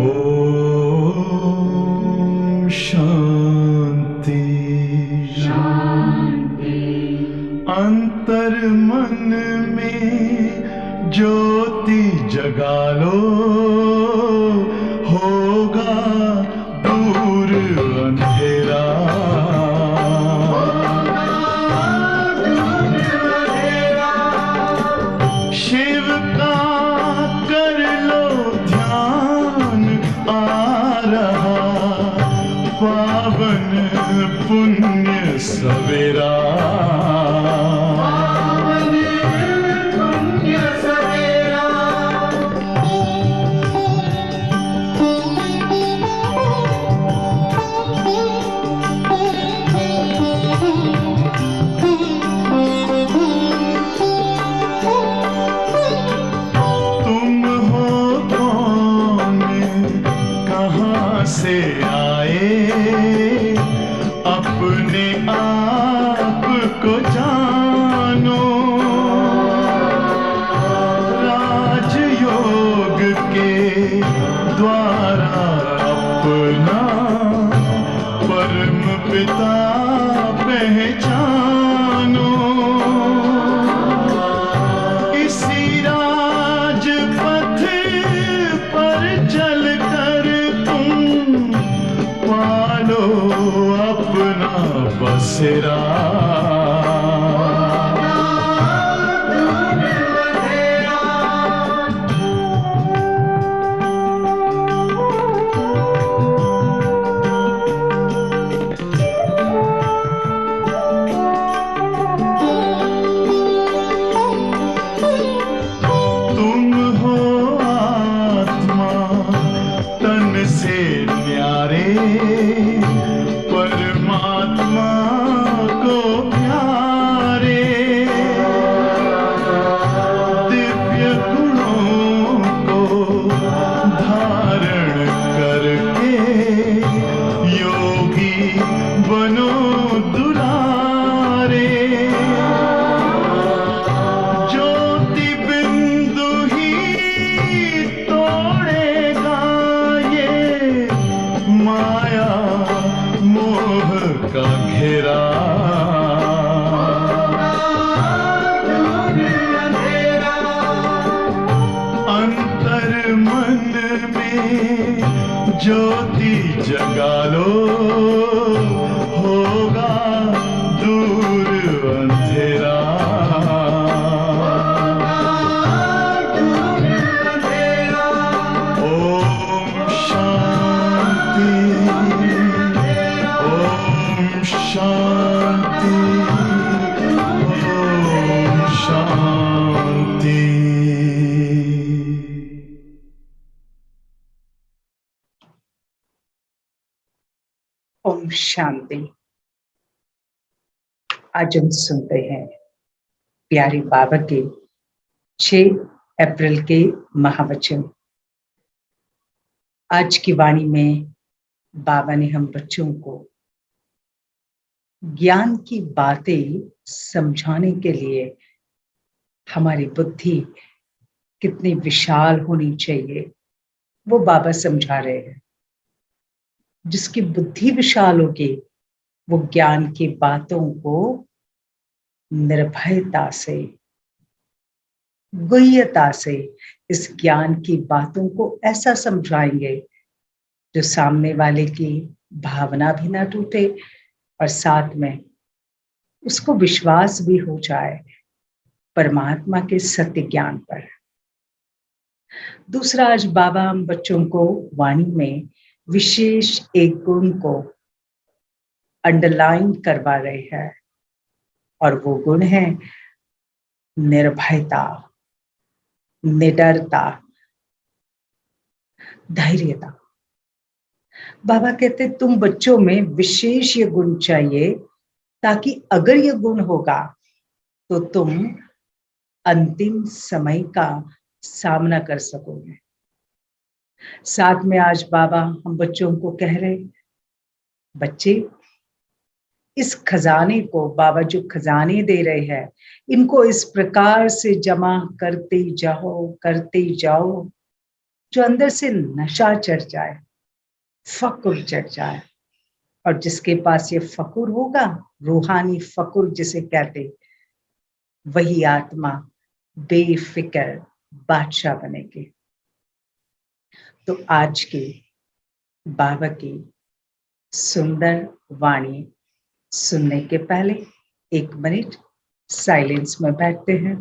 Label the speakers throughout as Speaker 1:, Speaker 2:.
Speaker 1: ओम शांति
Speaker 2: शांति।
Speaker 1: अंतर मन में ज्योति जगा लो, होगा दूर अंधेरा। शिव का कर लो ध्यान, आ रहा पावन पुण्य सवेरा। तुम हो कौन, कहाँ से आए, अपने आप को जानो। राजयोग के द्वारा अपना परम पिता पहचानो। इसी राजपथ पर चलकर तुम पालो अपना बसेरा। तुम हो आत्मा तन से न्यारे, परमात्मा को प्यारे। दिव्य गुणों को धारण करके योगी बनो दुलारे। ज्योति बिंदु ही तोड़ेगा ये माया मोह का घेरा। अंतर मन में ज्योति जगा लो, होगा दूर अंधेरा। ओम शांति, ओम शांति, ओम शांति।
Speaker 2: ओम शांति। आज हम सुनते हैं प्यारे बाबा के 6 अप्रैल के महावचन। आज की वाणी में बाबा ने हम बच्चों को ज्ञान की बातें समझाने के लिए हमारी बुद्धि कितनी विशाल होनी चाहिए वो बाबा समझा रहे हैं। जिसकी बुद्धि विशाल होगी वो ज्ञान की बातों को निर्भयता से, गुह्यता से इस ज्ञान की बातों को ऐसा समझाएंगे जो सामने वाले की भावना भी ना टूटे और साथ में उसको विश्वास भी हो जाए परमात्मा के सत्य ज्ञान पर। दूसरा, आज बाबा हम बच्चों को वाणी में विशेष एक गुण को अंडरलाइन करवा रहे हैं और वो गुण है निर्भयता, निडरता, धैर्यता। बाबा कहते तुम बच्चों में विशेष ये गुण चाहिए ताकि अगर ये गुण होगा तो तुम अंतिम समय का सामना कर सकोगे। साथ में आज बाबा हम बच्चों को कह रहे, बच्चे इस खजाने को, बाबा जो खजाने दे रहे हैं, इनको इस प्रकार से जमा करते जाओ जो अंदर से नशा चढ़ जाए, फक्र चढ़ जाए, और जिसके पास ये फक्र होगा, रूहानी फक्र जिसे कहते, वही आत्मा बेफिक्र बादशाह बनेगी। तो आज की बाबा की सुंदर वाणी सुनने के पहले 1 मिनट साइलेंस में बैठते हैं।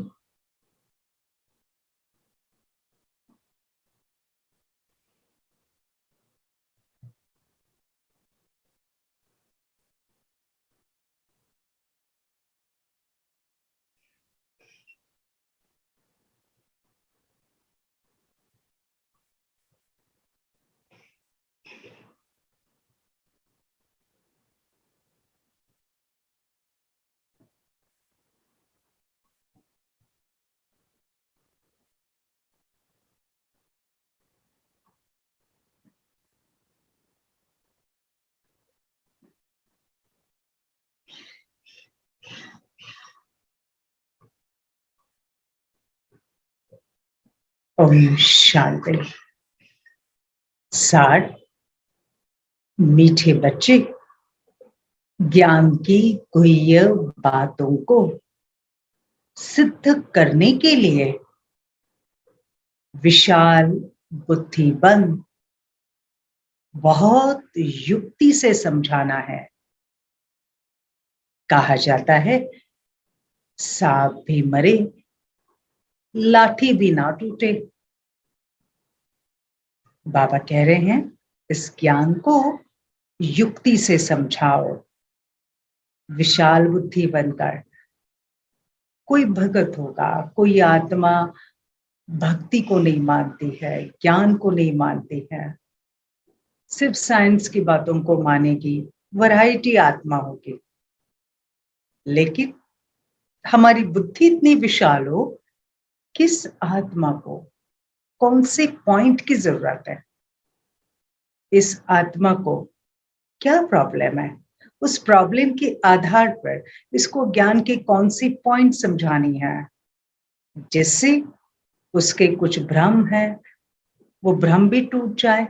Speaker 2: ओम शांति। सार, मीठे बच्चे ज्ञान की गुह्य बातों को सिद्ध करने के लिए विशाल बुद्धिबंद बहुत युक्ति से समझाना है। कहा जाता है, सांप भी मरे, लाठी भी ना टूटे। बाबा कह रहे हैं, इस ज्ञान को युक्ति से समझाओ, विशाल बुद्धि बनकर। कोई भगत होगा, कोई आत्मा भक्ति को नहीं मानती है, ज्ञान को नहीं मानती है, सिर्फ साइंस की बातों को मानेगी, वैरायटी आत्मा होगी। लेकिन हमारी बुद्धि इतनी विशाल हो, किस आत्मा को कौन से पॉइंट की जरूरत है, इस आत्मा को क्या प्रॉब्लम है, उस प्रॉब्लम के आधार पर इसको ज्ञान के कौन सी पॉइंट समझानी है, जिससे उसके कुछ भ्रम है वो भ्रम भी टूट जाए,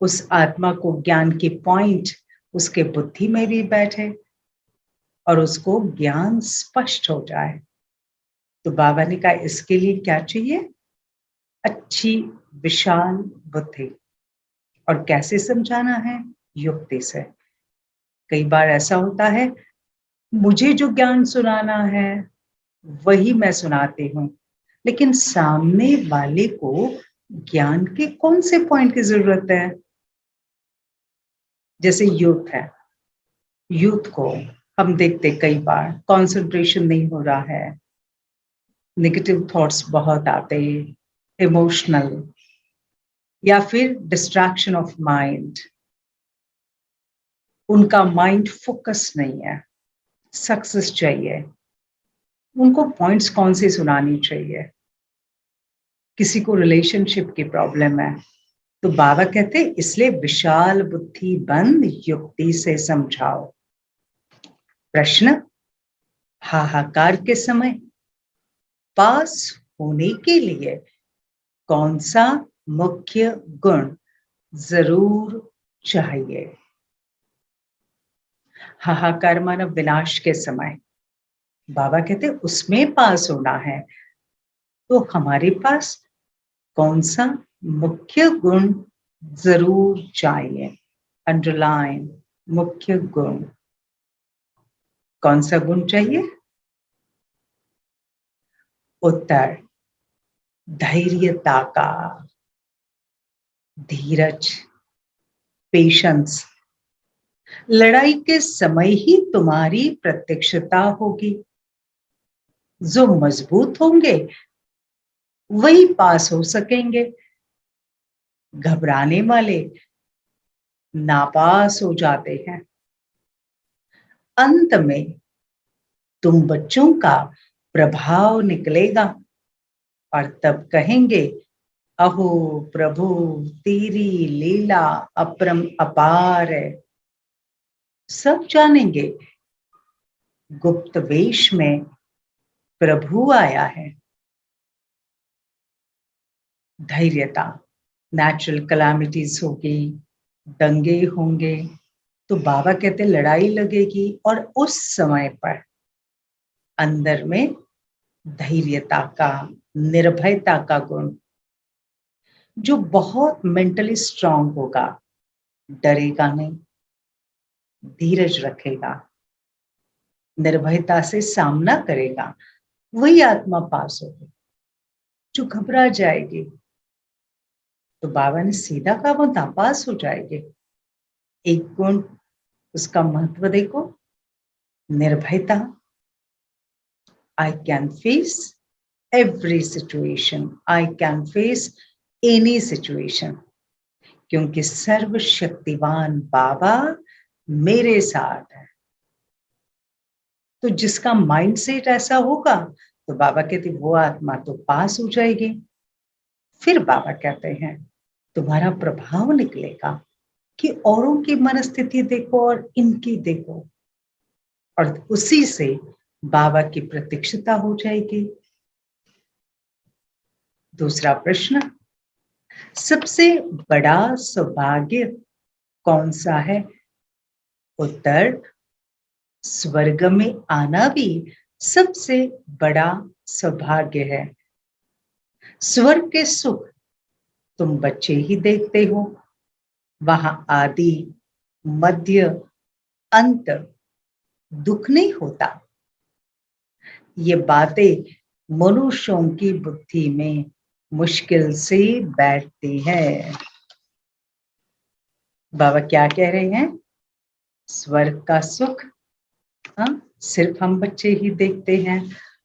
Speaker 2: उस आत्मा को ज्ञान के पॉइंट उसके बुद्धि में भी बैठे और उसको ज्ञान स्पष्ट हो जाए। तो बाबा ने कहा, इसके लिए क्या चाहिए? अच्छी विशाल बुद्धि। और कैसे समझाना है? युक्ति से। कई बार ऐसा होता है, मुझे जो ज्ञान सुनाना है वही मैं सुनाती हूँ, लेकिन सामने वाले को ज्ञान के कौन से पॉइंट की जरूरत है? जैसे यूथ है, यूथ को हम देखते कई बार कंसंट्रेशन नहीं हो रहा है, नेगेटिव थॉट्स बहुत आते, इमोशनल, या फिर डिस्ट्रैक्शन ऑफ माइंड, उनका माइंड फोकस नहीं है, सक्सेस चाहिए, उनको पॉइंट्स कौन से सुनानी चाहिए? किसी को रिलेशनशिप की प्रॉब्लम है, तो बाबा कहते इसलिए विशाल बुद्धि बंद युक्ति से समझाओ। प्रश्न, हाहाकार के समय पास होने के लिए कौन सा मुख्य गुण जरूर चाहिए? हाहाकार माना विनाश के समय, बाबा कहते उसमें पास होना है, तो हमारे पास कौन सा मुख्य गुण जरूर चाहिए? अंडरलाइन, मुख्य गुण कौन सा गुण चाहिए? उत्तर, धैर्यता का, धीरज, पेशेंस। लड़ाई के समय ही तुम्हारी प्रत्यक्षता होगी। जो मजबूत होंगे वही पास हो सकेंगे, घबराने वाले नापास हो जाते हैं। अंत में तुम बच्चों का प्रभाव निकलेगा और तब कहेंगे, अहो प्रभु तेरी लीला अपरम अपार है। सब जानेंगे गुप्त वेश में प्रभु आया है। धैर्यता, नेचुरल कैलामिटीज होगी, दंगे होंगे, तो बाबा कहते लड़ाई लगेगी, और उस समय पर अंदर में धैर्यता का, निर्भयता का गुण, जो बहुत मेंटली स्ट्रांग होगा, डरेगा नहीं, धीरज रखेगा, निर्भयता से सामना करेगा, वही आत्मा पास होगी। जो घबरा जाएगी तो बाबा ने सीधा कहा वो नापास हो जाएगी। एक गुण, उसका महत्व देखो, निर्भयता। I can face every situation, I can face any situation, क्योंकि सर्वशक्तिवान बाबा मेरे साथ है। तो जिसका माइंडसेट ऐसा होगा तो बाबा कहते वो आत्मा तो पास हो जाएगी। फिर बाबा कहते हैं तुम्हारा प्रभाव निकलेगा कि औरों की मनस्थिति देखो और इनकी देखो, और उसी से बाबा की प्रत्यक्षता हो जाएगी। दूसरा प्रश्न, सबसे बड़ा सौभाग्य कौन सा है? उत्तर, स्वर्ग में आना भी सबसे बड़ा सौभाग्य है। स्वर्ग के सुख तुम बच्चे ही देखते हो, वहां आदि मध्य अंत दुख नहीं होता। ये बातें मनुष्यों की बुद्धि में मुश्किल से बैठती है। बाबा क्या कह रहे हैं? स्वर्ग का सुख सिर्फ हम बच्चे ही देखते हैं,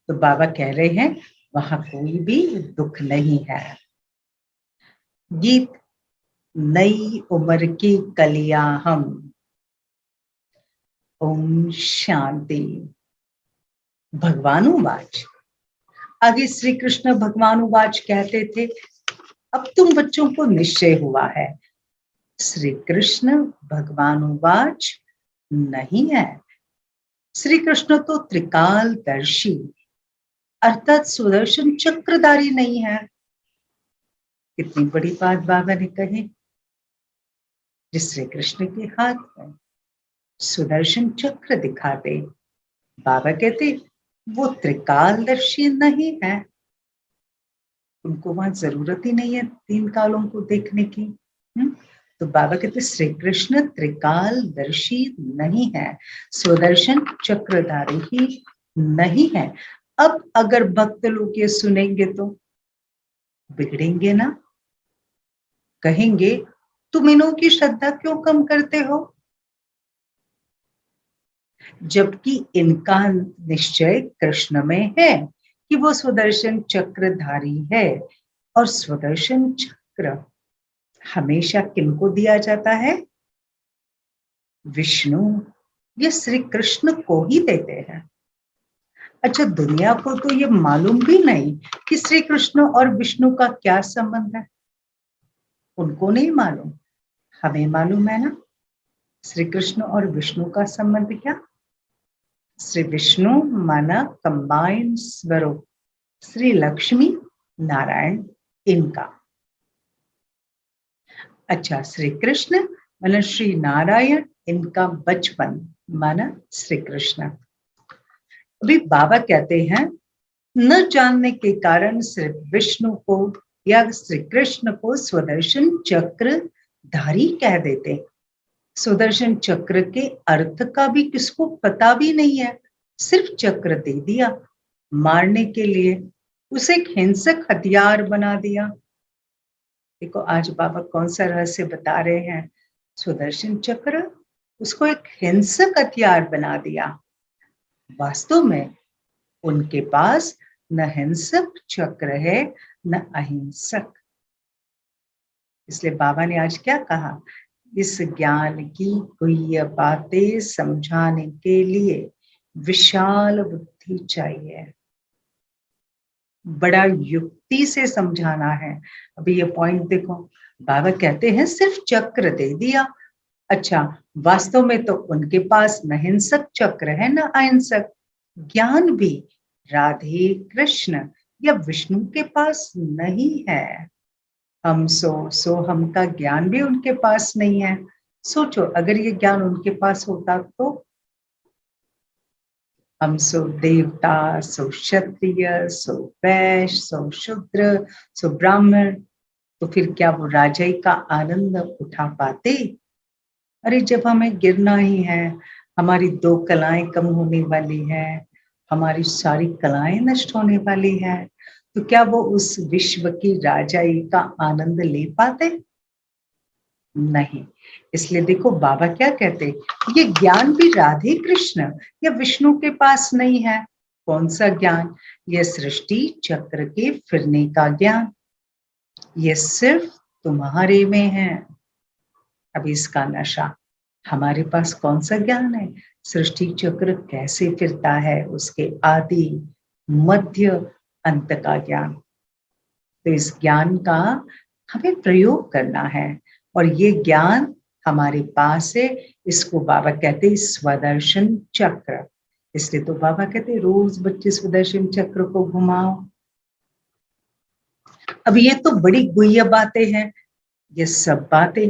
Speaker 2: तो बाबा कह रहे हैं वहां कोई भी दुख नहीं है। गीत, नई उम्र की कलियां हम। ओम शांति। भगवानुवाच, आगे श्री कृष्ण भगवानुवाच कहते थे, अब तुम बच्चों को निश्चय हुआ है। श्री कृष्ण भगवानुवाच नहीं है। श्री कृष्ण तो त्रिकालदर्शी अर्थात सुदर्शन चक्रधारी नहीं है। कितनी बड़ी बात बाबा ने कही। जिस श्री कृष्ण के हाथ में सुदर्शन चक्र दिखाते, बाबा कहते वो त्रिकालदर्शी नहीं है, उनको वहां जरूरत ही नहीं है 3 कालों को देखने की। तो बाबा कहते श्री कृष्ण त्रिकालदर्शी नहीं है, सुदर्शन चक्रधारी ही नहीं है। अब अगर भक्त लोग ये सुनेंगे तो बिगड़ेंगे ना, कहेंगे तुम इन्हों की श्रद्धा क्यों कम करते हो, जबकि इनका निश्चय कृष्ण में है कि वो सुदर्शन चक्रधारी है। और सुदर्शन चक्र हमेशा किनको दिया जाता है? विष्णु या श्री कृष्ण को ही देते हैं। अच्छा, दुनिया को तो ये मालूम भी नहीं कि श्री कृष्ण और विष्णु का क्या संबंध है, उनको नहीं मालूम, हमें मालूम है ना। श्री कृष्ण और विष्णु का संबंध क्या? श्री विष्णु माना कंबाइंड स्वरूप, श्री लक्ष्मी नारायण इनका। अच्छा, श्री कृष्ण माना श्री नारायण, इनका बचपन माना श्री कृष्ण। अभी बाबा कहते हैं न जानने के कारण सिर्फ विष्णु को या श्री कृष्ण को सुदर्शन चक्रधारी कह देते। सुदर्शन चक्र के अर्थ का भी किसको पता भी नहीं है, सिर्फ चक्र दे दिया मारने के लिए, उसे एक हिंसक हथियार बना दिया। देखो आज बाबा कौन सा रहस्य बता रहे हैं। सुदर्शन चक्र, उसको एक हिंसक हथियार बना दिया। वास्तव में उनके पास न हिंसक चक्र है न अहिंसक। इसलिए बाबा ने आज क्या कहा, इस ज्ञान की गुह्य बातें समझाने के लिए विशाल बुद्धि चाहिए, बड़ा युक्ति से समझाना है। अभी ये पॉइंट देखो, बाबा कहते हैं सिर्फ चक्र दे दिया। अच्छा, वास्तव में तो उनके पास न हिंसक चक्र है न अहिंसक। ज्ञान भी राधे कृष्ण या विष्णु के पास नहीं है। हम सो हम का ज्ञान भी उनके पास नहीं है। सोचो अगर ये ज्ञान उनके पास होता तो हम सो देवता, सो क्षत्रिय, सो वैश्य, सो शूद्र, सो ब्राह्मण, तो फिर क्या वो राजाई का आनंद उठा पाते? अरे जब हमें गिरना ही है, हमारी 2 कलाएं कम होने वाली है, हमारी सारी कलाएं नष्ट होने वाली है, तो क्या वो उस विश्व की राजाई का आनंद ले पाते? नहीं। इसलिए देखो बाबा क्या कहते, ये ज्ञान भी राधे कृष्ण या विष्णु के पास नहीं है। कौन सा ज्ञान? यह सृष्टि चक्र के फिरने का ज्ञान, ये सिर्फ तुम्हारे में है। अभी इसका नशा, हमारे पास कौन सा ज्ञान है? सृष्टि चक्र कैसे फिरता है, उसके आदि मध्य अंत का ज्ञान। तो इस ज्ञान का हमें प्रयोग करना है और ये ज्ञान हमारे पास है। इसको बाबा कहते हैं स्वदर्शन चक्र। इसलिए तो बाबा कहते हैं रोज बच्चे स्वदर्शन चक्र को घुमाओ। अब ये तो बड़ी गुह्य बातें हैं, ये सब बातें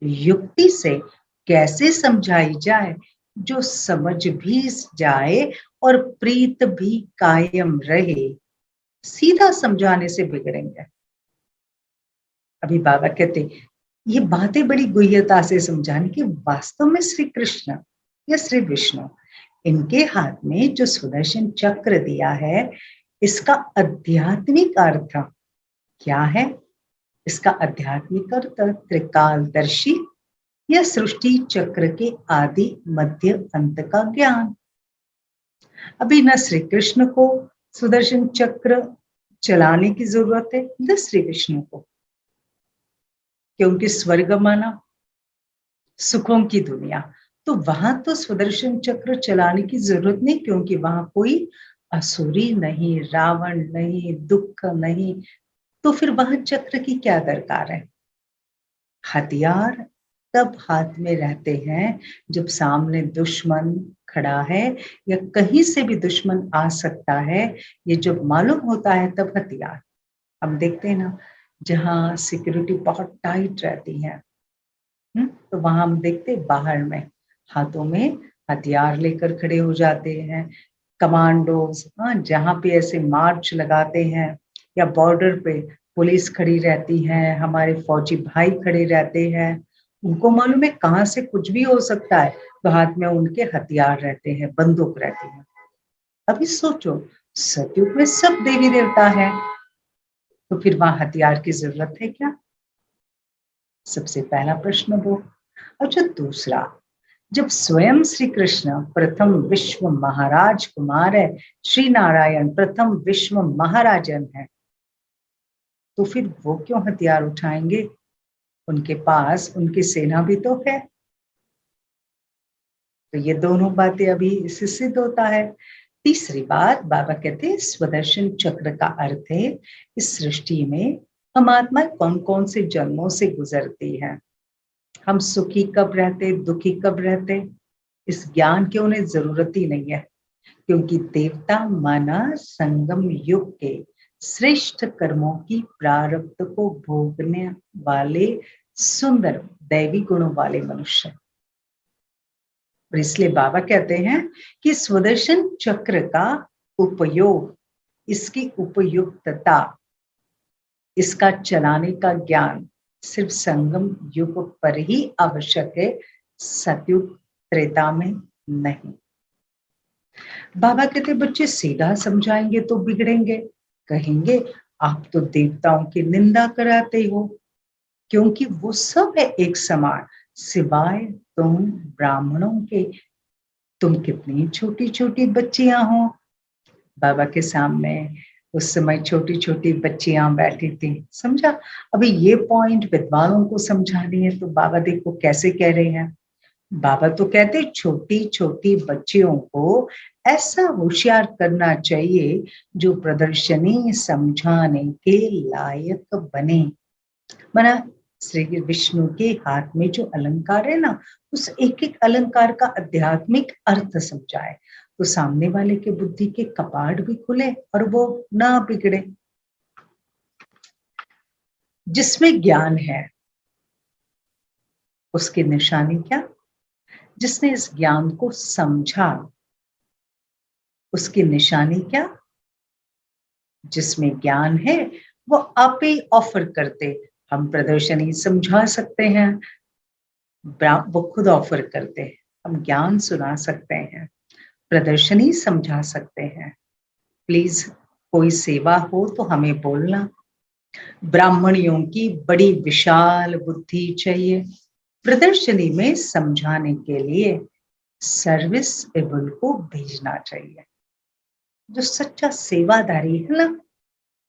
Speaker 2: युक्ति से कैसे समझाई जाए जो समझ भी जाए और प्रीत भी कायम रहे। सीधा समझाने से बिगड़ेंगे। अभी बाबा कहते ये बातें बड़ी गुह्यता से समझाने की, वास्तव में श्री कृष्ण या श्री विष्णु इनके हाथ में जो सुदर्शन चक्र दिया है, इसका आध्यात्मिक अर्थ क्या है? इसका आध्यात्मिक अर्थ त्रिकालदर्शी या सृष्टि चक्र के आदि मध्य अंत का ज्ञान। अभी न श्री कृष्ण को सुदर्शन चक्र चलाने की जरूरत है न श्री विष्णु को, क्योंकि स्वर्ग माना सुखों की दुनिया, तो वहां तो सुदर्शन चक्र चलाने की जरूरत नहीं, क्योंकि वहां कोई असुरी नहीं, रावण नहीं, दुख नहीं, तो फिर वहां चक्र की क्या दरकार है? हथियार तब हाथ में रहते हैं जब सामने दुश्मन खड़ा है या कहीं से भी दुश्मन आ सकता है, ये जब मालूम होता है तब हथियार। हम देखते हैं ना, जहाँ सिक्योरिटी बहुत टाइट रहती है, तो वहां हम देखते बाहर में हाथों में हथियार लेकर खड़े हो जाते हैं कमांडोज। हाँ, जहाँ पे ऐसे मार्च लगाते हैं या बॉर्डर पे पुलिस खड़ी रहती है, हमारे फौजी भाई खड़े रहते हैं, उनको मालूम है कहाँ से कुछ भी हो सकता है, तो हाथ में उनके हथियार रहते हैं, बंदूक रहती है। अभी सोचो, सतयुग में सब देवी देवता है, तो फिर वहां हथियार की जरूरत है क्या? सबसे पहला प्रश्न वो। अच्छा, दूसरा, जब स्वयं श्री कृष्ण प्रथम विश्व महाराज कुमार है, श्री नारायण प्रथम विश्व महाराजन है, तो फिर वो क्यों हथियार उठाएंगे? उनके पास उनकी सेना भी तो है। तो ये दोनों बातें अभी इससे सिद्ध होता है। तीसरी बात, बाबा कहते हैं स्वदर्शन चक्र का अर्थ है इस सृष्टि में हम आत्मा कौन कौन से जन्मों से गुजरती है, हम सुखी कब रहते, दुखी कब रहते, इस ज्ञान की उन्हें जरूरत ही नहीं है, क्योंकि देवता माना संगम युग के श्रेष्ठ कर्मों की प्रारब्ध को भोगने वाले सुंदर दैवी गुणों वाले मनुष्य। और इसलिए बाबा कहते हैं कि स्वदर्शन चक्र का उपयोग, इसकी उपयुक्तता, इसका चलाने का ज्ञान सिर्फ संगम युग पर ही आवश्यक है, सतयुग त्रेता में नहीं। बाबा कहते बच्चे सीधा समझाएंगे तो बिगड़ेंगे, कहेंगे आप तो देवताओं की निंदा कराते हो, क्योंकि वो सब है एक समान सिवाय तुम ब्राह्मणों के। तुम कितनी छोटी छोटी बच्चियां हो। बाबा के सामने उस समय छोटी छोटी बच्चियां बैठी थी, समझा? अभी ये पॉइंट विद्वानों को समझानी है, तो बाबा देखो कैसे कह रहे हैं। बाबा तो कहते छोटी छोटी बच्चियों को ऐसा होशियार करना चाहिए जो प्रदर्शनी समझाने के लायक बने। माना श्री विष्णु के हाथ में जो अलंकार है ना, उस एक एक अलंकार का आध्यात्मिक अर्थ समझाए, तो सामने वाले के बुद्धि के कपाट भी खुले और वो ना बिगड़े। जिसमें ज्ञान है उसकी निशानी क्या? जिसने इस ज्ञान को समझा उसकी निशानी क्या? जिसमें ज्ञान है वो आप ही ऑफर करते। हम प्रदर्शनी समझा सकते हैं, वो खुद ऑफर करते हैं। हम ज्ञान सुना सकते हैं, प्रदर्शनी समझा सकते हैं। प्लीज कोई सेवा हो तो हमें बोलना। ब्राह्मणियों की बड़ी विशाल बुद्धि चाहिए, प्रदर्शनी में समझाने के लिए सर्विस एबल को भेजना चाहिए। जो सच्चा सेवादारी है ना,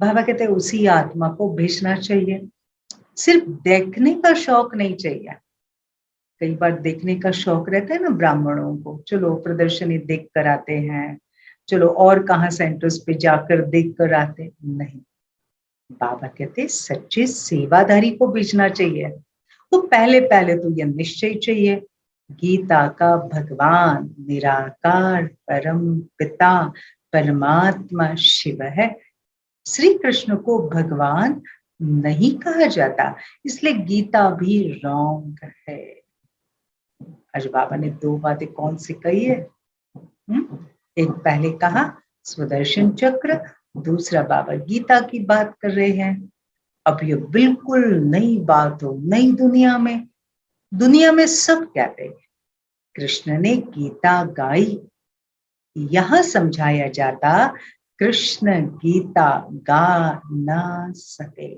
Speaker 2: बाबा कहते हैं उसी आत्मा को भेजना चाहिए। सिर्फ देखने का शौक नहीं चाहिए। कई बार देखने का शौक रहता है ना ब्राह्मणों को, चलो प्रदर्शनी देख कर आते हैं, चलो और कहाँ सेंटर्स पे जाकर देख कर आते। नहीं, बाबा कहते सच्चे सेवादारी को भेजना चाहिए। तो पहले पहले तो यह निश्चय चाहिए, गीता का भगवान निराकार परम पिता परमात्मा शिव है। श्री कृष्ण को भगवान नहीं कहा जाता, इसलिए गीता भी रॉन्ग है। आज बाबा ने दो बातें कौन सी कही है? एक पहले कहा स्वदर्शन चक्र, दूसरा बाबा गीता की बात कर रहे हैं। अब ये बिल्कुल नई बात हो, नई दुनिया में सब कहते हैं कृष्ण ने गीता गाई। यहां समझाया जाता कृष्ण गीता गा ना सके।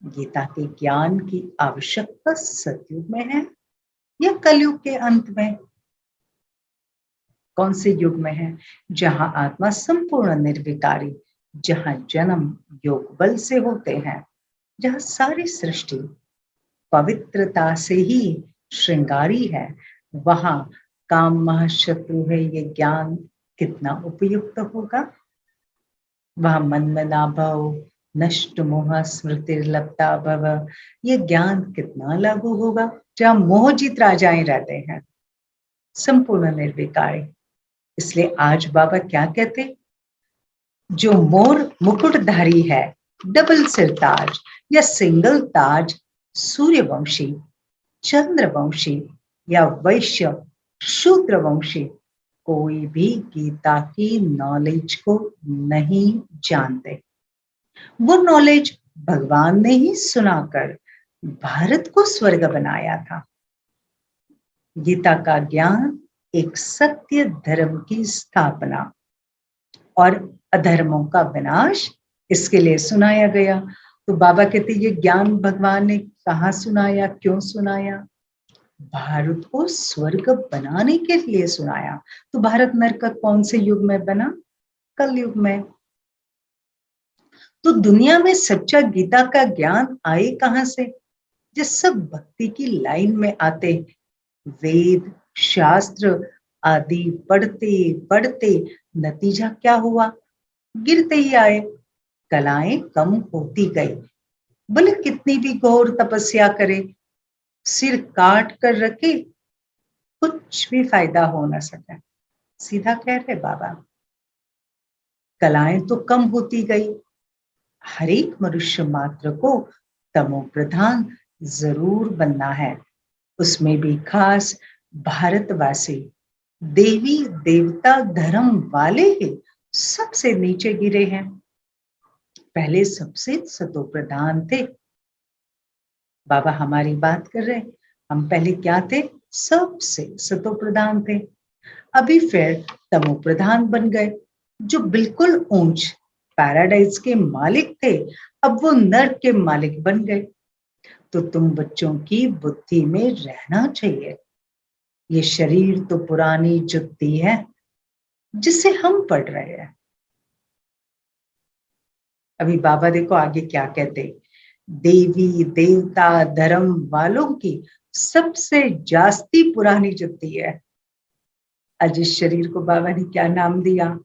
Speaker 2: गीता के ज्ञान की आवश्यकता सतयुग में है या कलयुग के अंत में? कौन से युग में है? जहां आत्मा संपूर्ण निर्विकारी, जहां जन्म योग बल से होते हैं, जहां सारी सृष्टि पवित्रता से ही श्रृंगारी है, वहां काम महाशत्रु है। ये ज्ञान कितना उपयुक्त होगा? वहां मनमना भव, नष्ट मोह स्मृतिर्लप्ता भव, ये ज्ञान कितना लागू होगा? जहां मोहजित राजाएं रहते हैं, संपूर्ण निर्विकारी। इसलिए आज बाबा क्या कहते? जो मोर मुकुटधारी है, डबल सिर ताज या सिंगल ताज, सूर्यवंशी, चंद्रवंशी या वैश्य शूद्रवंशी, कोई भी गीता की नॉलेज को नहीं जानते। वो नॉलेज भगवान ने ही सुनाकर भारत को स्वर्ग बनाया था। गीता का ज्ञान एक सत्य धर्म की स्थापना और अधर्मों का विनाश, इसके लिए सुनाया गया। तो बाबा कहते ये ज्ञान भगवान ने कहाँ सुनाया, क्यों सुनाया? भारत को स्वर्ग बनाने के लिए सुनाया। तो भारत नरक कौन से युग में बना? कलयुग में। तो दुनिया में सच्चा गीता का ज्ञान आए कहां से? जिस सब भक्ति की लाइन में आते, वेद शास्त्र आदि पढ़ते पढ़ते नतीजा क्या हुआ? गिरते ही आए, कलाएं कम होती गई। भले कितनी भी घोर तपस्या करे, सिर काट कर रखे, कुछ भी फायदा हो ना सका। सीधा कह रहे बाबा, कलाएं तो कम होती गई। हर एक मनुष्य मात्र को तमो प्रधान जरूर बनना है, उसमें भी खास भारतवासी देवी देवता धर्म वाले ही सबसे नीचे गिरे हैं। पहले सबसे सतो प्रधान थे। बाबा हमारी बात कर रहे हैं, हम पहले क्या थे? सबसे सतो प्रधान थे। अभी फिर तमो प्रधान बन गए, जो बिल्कुल ऊंच पैराडाइज के मालिक थे, अब वो नर्क के मालिक बन गए। तो तुम बच्चों की बुद्धि में रहना चाहिए, ये शरीर तो पुरानी जुत्ती है जिसे हम पढ़ रहे हैं। अभी बाबा देखो आगे क्या कहते, देवी देवता धर्म वालों की सबसे जास्ती पुरानी जुत्ती है। आज इस शरीर को बाबा ने क्या नाम दिया?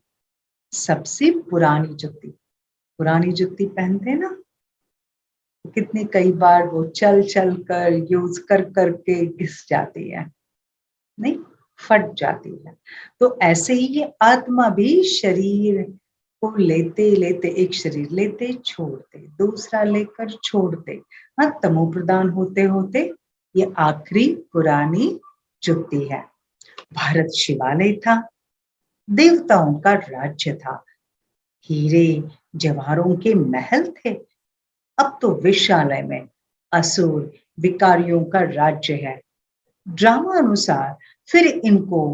Speaker 2: सबसे पुरानी जुत्ती। पुरानी जुत्ती पहनते हैं ना, कितने कई बार वो चल चल कर यूज कर करके घिस जाती है, नहीं फट जाती है। तो ऐसे ही ये आत्मा भी शरीर को लेते लेते एक शरीर लेते छोड़ते, दूसरा लेकर छोड़ते, हाँ, तमो प्रधान होते होते ये आखिरी पुरानी जुगती है। भारत शिवालय था, देवताओं का राज्य था, हीरे जवाहरों के महल थे। अब तो विश्वालय में असुर विकारियों का राज्य है। ड्रामा अनुसार फिर इनको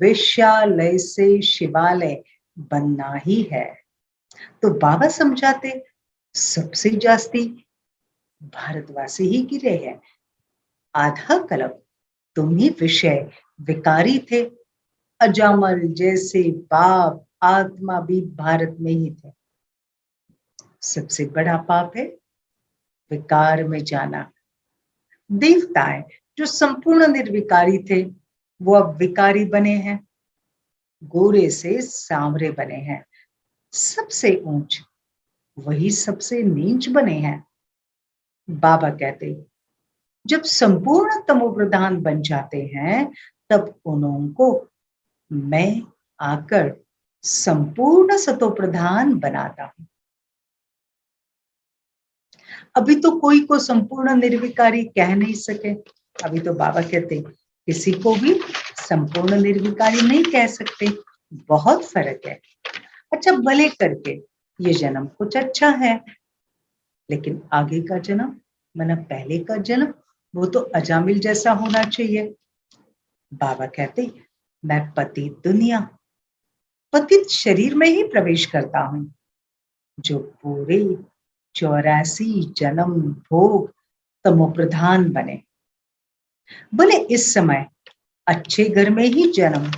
Speaker 2: विश्वालय से शिवालय बनना ही है। तो बाबा समझाते सबसे जास्ती भारतवासी ही गिरे हैं। आधा कलप तुम ही विषय विकारी थे। अजामल जैसे बाप आत्मा भी भारत में ही थे। सबसे बड़ा पाप है विकार में जाना। देवताएं जो संपूर्ण निर्विकारी थे वो अब विकारी बने हैं, गोरे से सांवरे बने हैं। सबसे ऊंच वही सबसे नीच बने हैं। बाबा कहते जब संपूर्ण तमोप्रधान बन जाते हैं तब उनको मैं आकर संपूर्ण सतोप्रधान बनाता हूं। अभी तो कोई को संपूर्ण निर्विकारी कह नहीं सके। अभी तो बाबा कहते किसी को भी संपूर्ण निर्विकारी नहीं कह सकते, बहुत फर्क है। अच्छा भले करके ये जन्म कुछ अच्छा है, लेकिन आगे का जन्म माना पहले का जन्म वो तो अजामिल जैसा होना चाहिए। बाबा कहते मैं पतित दुनिया पतित शरीर में ही प्रवेश करता हूं, जो पूरे 84 जन्म भोग तमोप्रधान बने। बोले इस समय अच्छे घर में ही जन्म,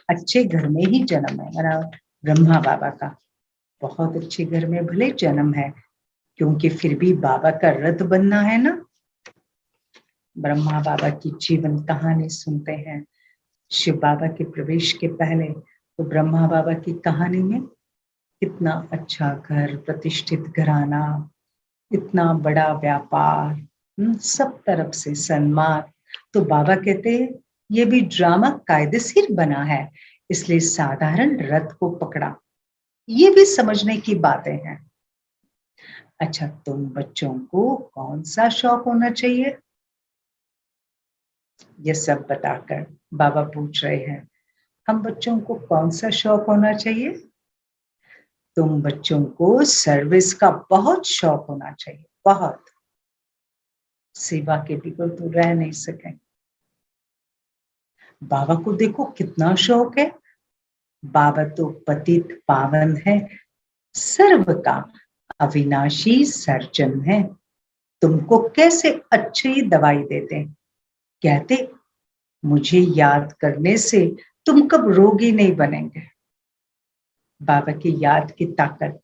Speaker 2: अच्छे घर में ही जन्म है। मेरा ब्रह्मा बाबा का बहुत अच्छे घर में भले जन्म है, क्योंकि फिर भी बाबा का रथ बनना है ना। ब्रह्मा बाबा की जीवन कहानी सुनते हैं शिव बाबा के प्रवेश के पहले, तो ब्रह्मा बाबा की कहानी में इतना अच्छा घर, प्रतिष्ठित घराना, इतना बड़ा व्यापार, सब तरफ से सम्मान। तो बाबा कहते हैं ये भी ड्रामा कायदेशीर बना है, इसलिए साधारण रथ को पकड़ा। ये भी समझने की बातें हैं। अच्छा तुम बच्चों को कौन सा शौक होना चाहिए? ये सब बताकर बाबा पूछ रहे हैं हम बच्चों को कौन सा शौक होना चाहिए? तुम बच्चों को सर्विस का बहुत शौक होना चाहिए, बहुत। सेवा के बिगड़ तो रह नहीं सके। बाबा को देखो कितना शौक है। बाबा तो पतित पावन है, सर्व का अविनाशी सर्जन है। तुमको कैसे अच्छी दवाई देते, कहते मुझे याद करने से तुम कब रोगी नहीं बनेंगे। बाबा की याद की ताकत।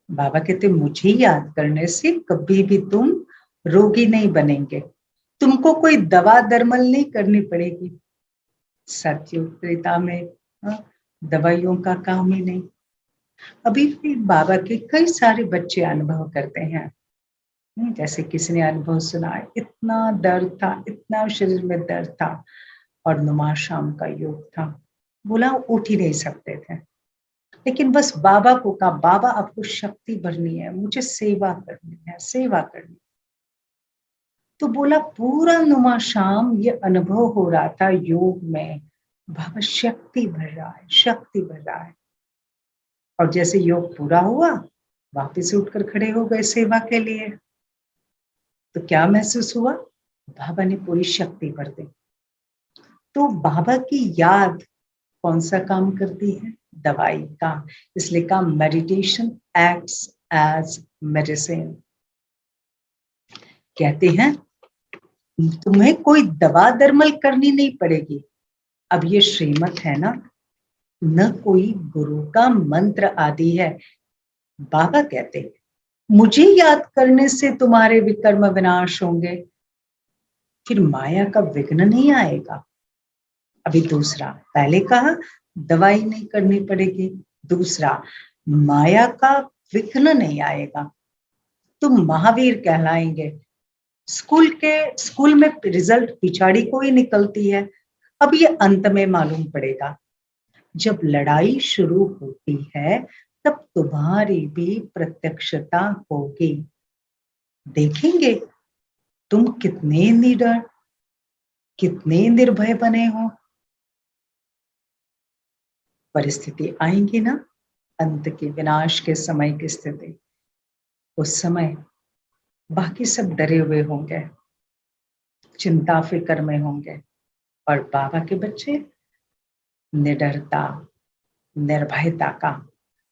Speaker 2: बाबा कहते मुझे याद करने से कभी भी तुम रोगी नहीं बनेंगे, तुमको कोई दवा दरमल नहीं करनी पड़ेगी। सतयुग त्रेता में दवाइयों का काम ही नहीं। अभी भी बाबा के कई सारे बच्चे अनुभव करते हैं। जैसे किसी ने अनुभव सुना, इतना दर्द था, इतना शरीर में दर्द था और नुमा शाम का योग था, बोला उठ ही नहीं सकते थे, लेकिन बस बाबा को कहा बाबा आपको शक्ति भरनी है, मुझे सेवा करनी है, सेवा करनी। तो बोला पूरा नुमा शाम ये अनुभव हो रहा था योग में, बाबा शक्ति भर रहा है, शक्ति भर रहा है। और जैसे योग पूरा हुआ वापस उठकर खड़े हो गए सेवा के लिए। तो क्या महसूस हुआ? बाबा ने पूरी शक्ति भर दी। तो बाबा की याद कौन सा काम करती है? दवाई का। इसलिए कहा मेडिटेशन एक्ट्स एज मेडिसिन। कहते हैं तुम्हें कोई दवा दरमल करनी नहीं पड़ेगी। अब ये श्रीमत है ना, न कोई गुरु का मंत्र आदि है। बाबा कहते मुझे याद करने से तुम्हारे विकर्म विनाश होंगे, फिर माया का विघ्न नहीं आएगा। अभी दूसरा, पहले कहा दवाई नहीं करनी पड़ेगी, दूसरा माया का विघ्न नहीं आएगा, तुम महावीर कहलाएंगे। स्कूल में रिजल्ट पिछाड़ी को ही निकलती है। अब ये अंत में मालूम पड़ेगा। जब लड़ाई शुरू होती है तब तुम्हारी भी प्रत्यक्षता होगी। देखेंगे तुम कितने निडर, कितने निर्भय बने हो। परिस्थिति आएंगी ना, अंत के विनाश के समय की स्थिति, उस समय बाकी सब डरे हुए होंगे, चिंता फिक्र में होंगे, और बाबा के बच्चे निडरता, निर्भयता का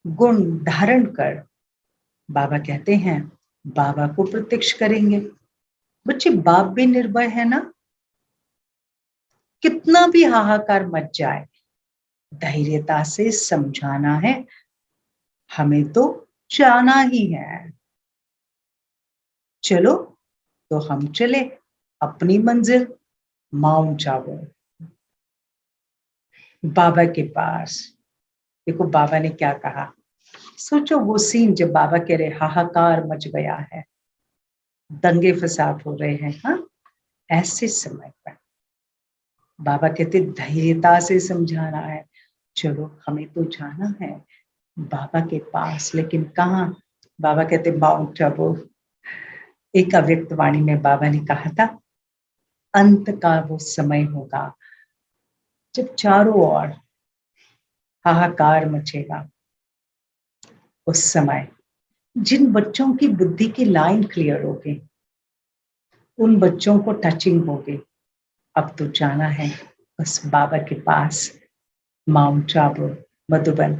Speaker 2: गुण धारण कर, बाबा कहते हैं, बाबा को प्रत्यक्ष करेंगे। बच्चे, बाप भी निर्भय है ना। कितना भी हाहाकार मच जाए, धैर्यता से समझाना है, हमें तो जाना ही है। चलो तो हम चले अपनी मंजिल माउंट आबू, बाबा के पास। देखो बाबा ने क्या कहा, सोचो वो सीन जब बाबा कह रहे हाहाकार मच गया है, दंगे फसाद हो रहे हैं। हाँ, ऐसे समय पर बाबा कहते धैर्यता से समझाना है। चलो हमें तो जाना है बाबा के पास, लेकिन कहाँ। बाबा कहते माउंट आबू। एक अव्यक्त वाणी में बाबा ने कहा था, अंत का वो समय होगा जब चारों ओर हाहाकार मचेगा। उस समय जिन बच्चों की बुद्धि की लाइन क्लियर होगी, उन बच्चों को टचिंग होगी। अब तो जाना है बस बाबा के पास, माउंट आबू, मधुबन।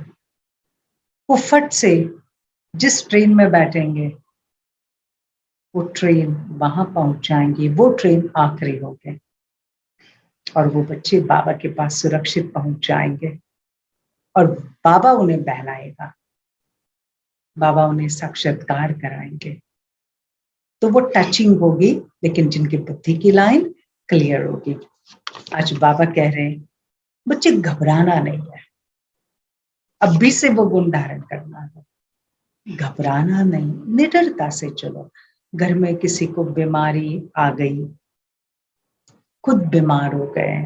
Speaker 2: वो फट से जिस ट्रेन में बैठेंगे, वो ट्रेन वहां पहुंच जाएंगी, वो ट्रेन आखिरी होगी, और वो बच्चे बाबा के पास सुरक्षित पहुंच जाएंगे, और बाबा उन्हें बहलाएगा, बाबा उन्हें साक्षात्कार कराएंगे। तो वो टचिंग होगी, लेकिन जिनकी बुद्धि की लाइन क्लियर होगी। आज बाबा कह रहे हैं, बच्चे घबराना नहीं है, अभी से वो गुण धारण करना है। घबराना नहीं, निडरता से चलो। घर में किसी को बीमारी आ गई, खुद बीमार हो गए,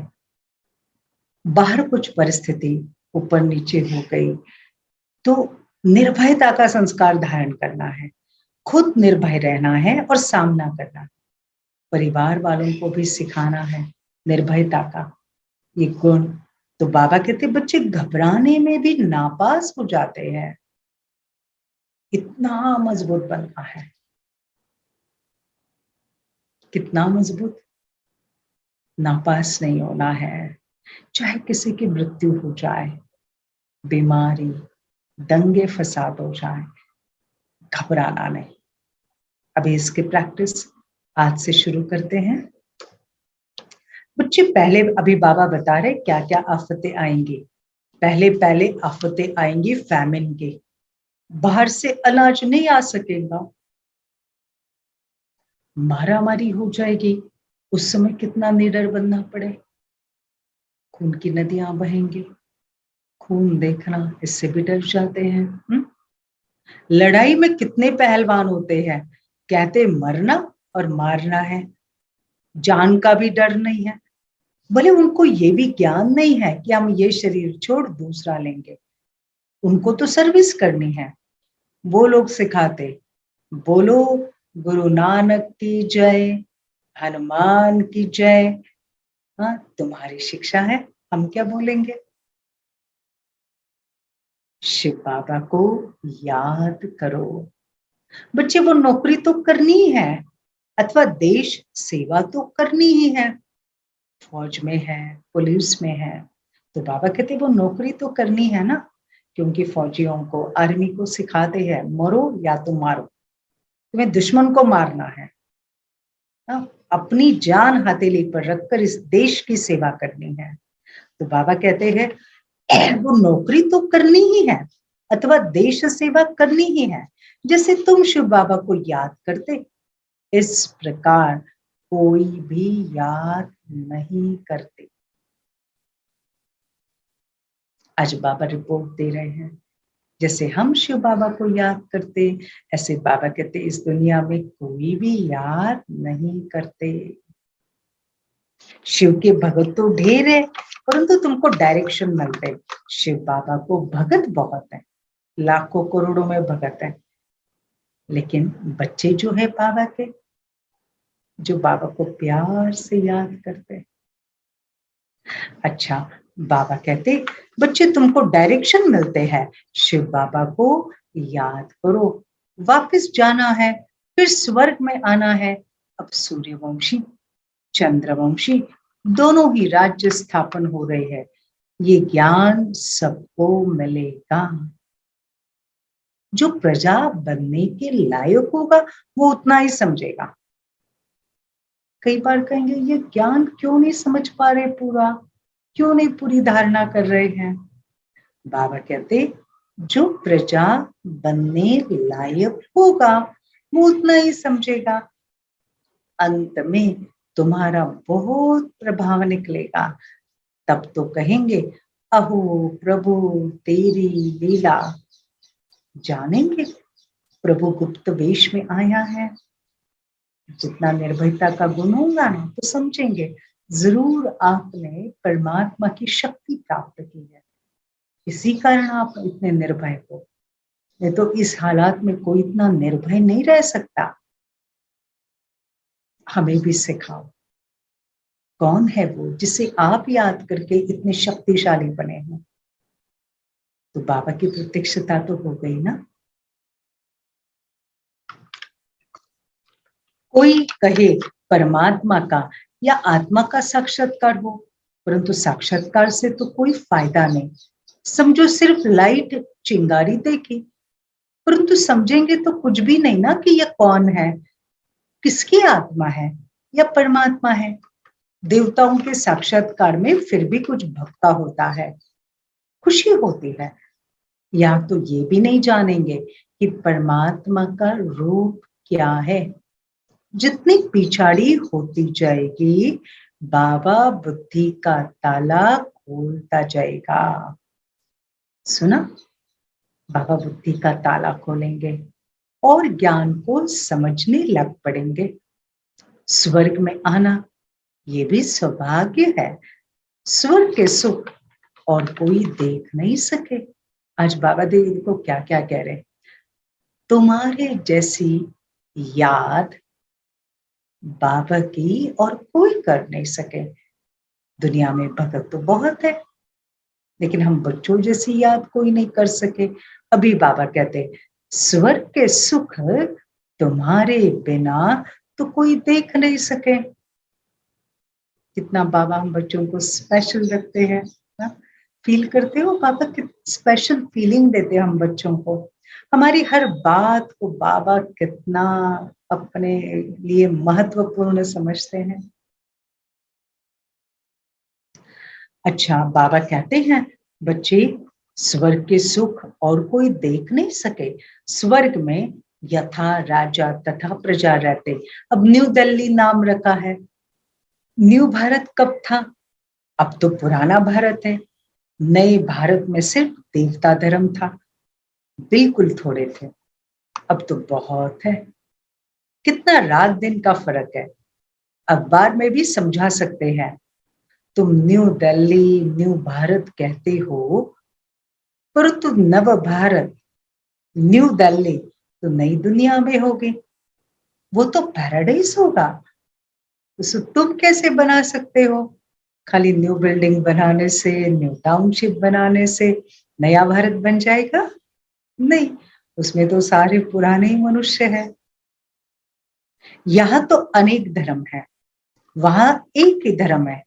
Speaker 2: बाहर कुछ परिस्थिति ऊपर नीचे हो गई, तो निर्भयता का संस्कार धारण करना है, खुद निर्भय रहना है और सामना करना है। परिवार वालों को भी सिखाना है निर्भयता का ये गुण। तो बाबा कहते बच्चे घबराने में भी नापास हो जाते हैं, इतना मजबूत बनना है। कितना मजबूत, नापास नहीं होना है। चाहे किसी की मृत्यु हो जाए, बीमारी, दंगे फसाद हो जाए, घबराना नहीं। अभी इसकी प्रैक्टिस आज से शुरू करते हैं। बच्चे पहले अभी बाबा बता रहे क्या क्या आफतें आएंगी। पहले पहले आफतें आएंगी फैमिन की, बाहर से अनाज नहीं आ सकेगा, मारामारी हो जाएगी। उस समय कितना निडर बनना पड़े, खून की नदियां बहेंगी, खून देखना इससे भी डर जाते हैं। लड़ाई में कितने पहलवान होते हैं, कहते मरना और मारना है, जान का भी डर नहीं है। भले उनको ये भी ज्ञान नहीं है कि हम ये शरीर छोड़ दूसरा लेंगे, उनको तो सर्विस करनी है। वो लोग सिखाते, बोलो गुरु नानक की जय, हनुमान की जय। हाँ, तुम्हारी शिक्षा है, हम क्या बोलेंगे। शिव बाबा को याद करो। बच्चे, वो नौकरी तो करनी ही है, अथवा देश सेवा तो करनी ही है। फौज में है, पुलिस में है, तो बाबा कहते वो नौकरी तो करनी है ना, क्योंकि फौजियों को, आर्मी को सिखाते हैं मरो या तो मारो, तुम्हें दुश्मन को मारना है ना, अपनी जान हथेली पर रखकर इस देश की सेवा करनी है। तो बाबा कहते हैं वो नौकरी तो करनी ही है, अथवा देश सेवा करनी ही है। जैसे तुम शिव बाबा को याद करते, इस प्रकार कोई भी याद नहीं करते। आज बाबा रिपोर्ट दे रहे हैं, जैसे हम शिव बाबा को याद करते, ऐसे बाबा कहते इस दुनिया में कोई भी याद नहीं करते। शिव के भगत तो ढेर है, परंतु तुमको डायरेक्शन मिलते, शिव बाबा को भगत बहुत है। लाखों करोड़ों में भगत है, लेकिन बच्चे जो है बाबा के, जो बाबा को प्यार से याद करते हैं। अच्छा, बाबा कहते बच्चे तुमको डायरेक्शन मिलते हैं, शिव बाबा को याद करो, वापस जाना है, फिर स्वर्ग में आना है। अब सूर्यवंशी चंद्रवंशी दोनों ही राज्य स्थापन हो रहे हैं, ये ज्ञान सबको मिलेगा। जो प्रजा बनने के लायक होगा वो उतना ही समझेगा। कई बार कहेंगे ये ज्ञान क्यों नहीं समझ पा रहे पूरा, क्यों नहीं पूरी धारणा कर रहे हैं। बाबा कहते जो प्रजा बनने लायक होगा वो उतना ही समझेगा। अंत में तुम्हारा बहुत प्रभाव निकलेगा, तब तो कहेंगे अहो प्रभु तेरी लीला। जानेंगे प्रभु गुप्त वेश में आया है। जितना निर्भयता का गुण होगा ना तो समझेंगे जरूर आपने परमात्मा की शक्ति प्राप्त की है, इसी कारण आप इतने निर्भय हो। नहीं तो इस हालात में कोई इतना निर्भय नहीं रह सकता। हमें भी सिखाओ कौन है वो जिसे आप याद करके इतने शक्तिशाली बने हैं। तो बाबा की प्रत्यक्षता तो हो गई ना। कोई कहे परमात्मा का या आत्मा का साक्षात्कार हो, परंतु साक्षात्कार से तो कोई फायदा नहीं। समझो सिर्फ लाइट चिंगारी देखी, परंतु समझेंगे तो कुछ भी नहीं ना कि यह कौन है, किसकी आत्मा है या परमात्मा है। देवताओं के साक्षात्कार में फिर भी कुछ भक्ता होता है, खुशी होती है। या तो ये भी नहीं जानेंगे कि परमात्मा का रूप क्या है। जितनी पिछाड़ी होती जाएगी बाबा बुद्धि का ताला खोलता जाएगा। सुना, बाबा बुद्धि का ताला खोलेंगे और ज्ञान को समझने लग पड़ेंगे। स्वर्ग में आना ये भी सौभाग्य है। स्वर्ग के सुख और कोई देख नहीं सके। आज बाबा देव को क्या क्या कह रहे, तुम्हारे जैसी याद बाबा की और कोई कर नहीं सके। दुनिया में भगत तो बहुत है, लेकिन हम बच्चों जैसी याद कोई नहीं कर सके। अभी बाबा कहते स्वर्ग के सुख तुम्हारे बिना तो कोई देख नहीं सके। कितना बाबा हम बच्चों को स्पेशल रखते हैं ना? फील करते हो बाबा कितनी स्पेशल फीलिंग देते हैं हम बच्चों को। हमारी हर बात को बाबा कितना अपने लिए महत्वपूर्ण समझते हैं। अच्छा, बाबा कहते हैं बच्चे स्वर्ग के सुख और कोई देख नहीं सके। स्वर्ग में यथा राजा तथा प्रजा रहते। अब न्यू दिल्ली नाम रखा है। न्यू भारत कब था? अब तो पुराना भारत है। नए भारत में सिर्फ देवता धर्म था, बिल्कुल थोड़े थे, अब तो बहुत है। कितना रात दिन का फर्क है। अखबार में भी समझा सकते हैं। तुम न्यू दिल्ली न्यू भारत कहते हो, परंतु नव भारत न्यू दिल्ली तो नई दुनिया में होगी, वो तो पैराडाइज होगा। तो तुम कैसे बना सकते हो? खाली न्यू बिल्डिंग बनाने से, न्यू टाउनशिप बनाने से नया भारत बन जाएगा? नहीं, उसमें तो सारे पुराने ही मनुष्य है। यहाँ तो अनेक धर्म है, वहां एक ही धर्म है।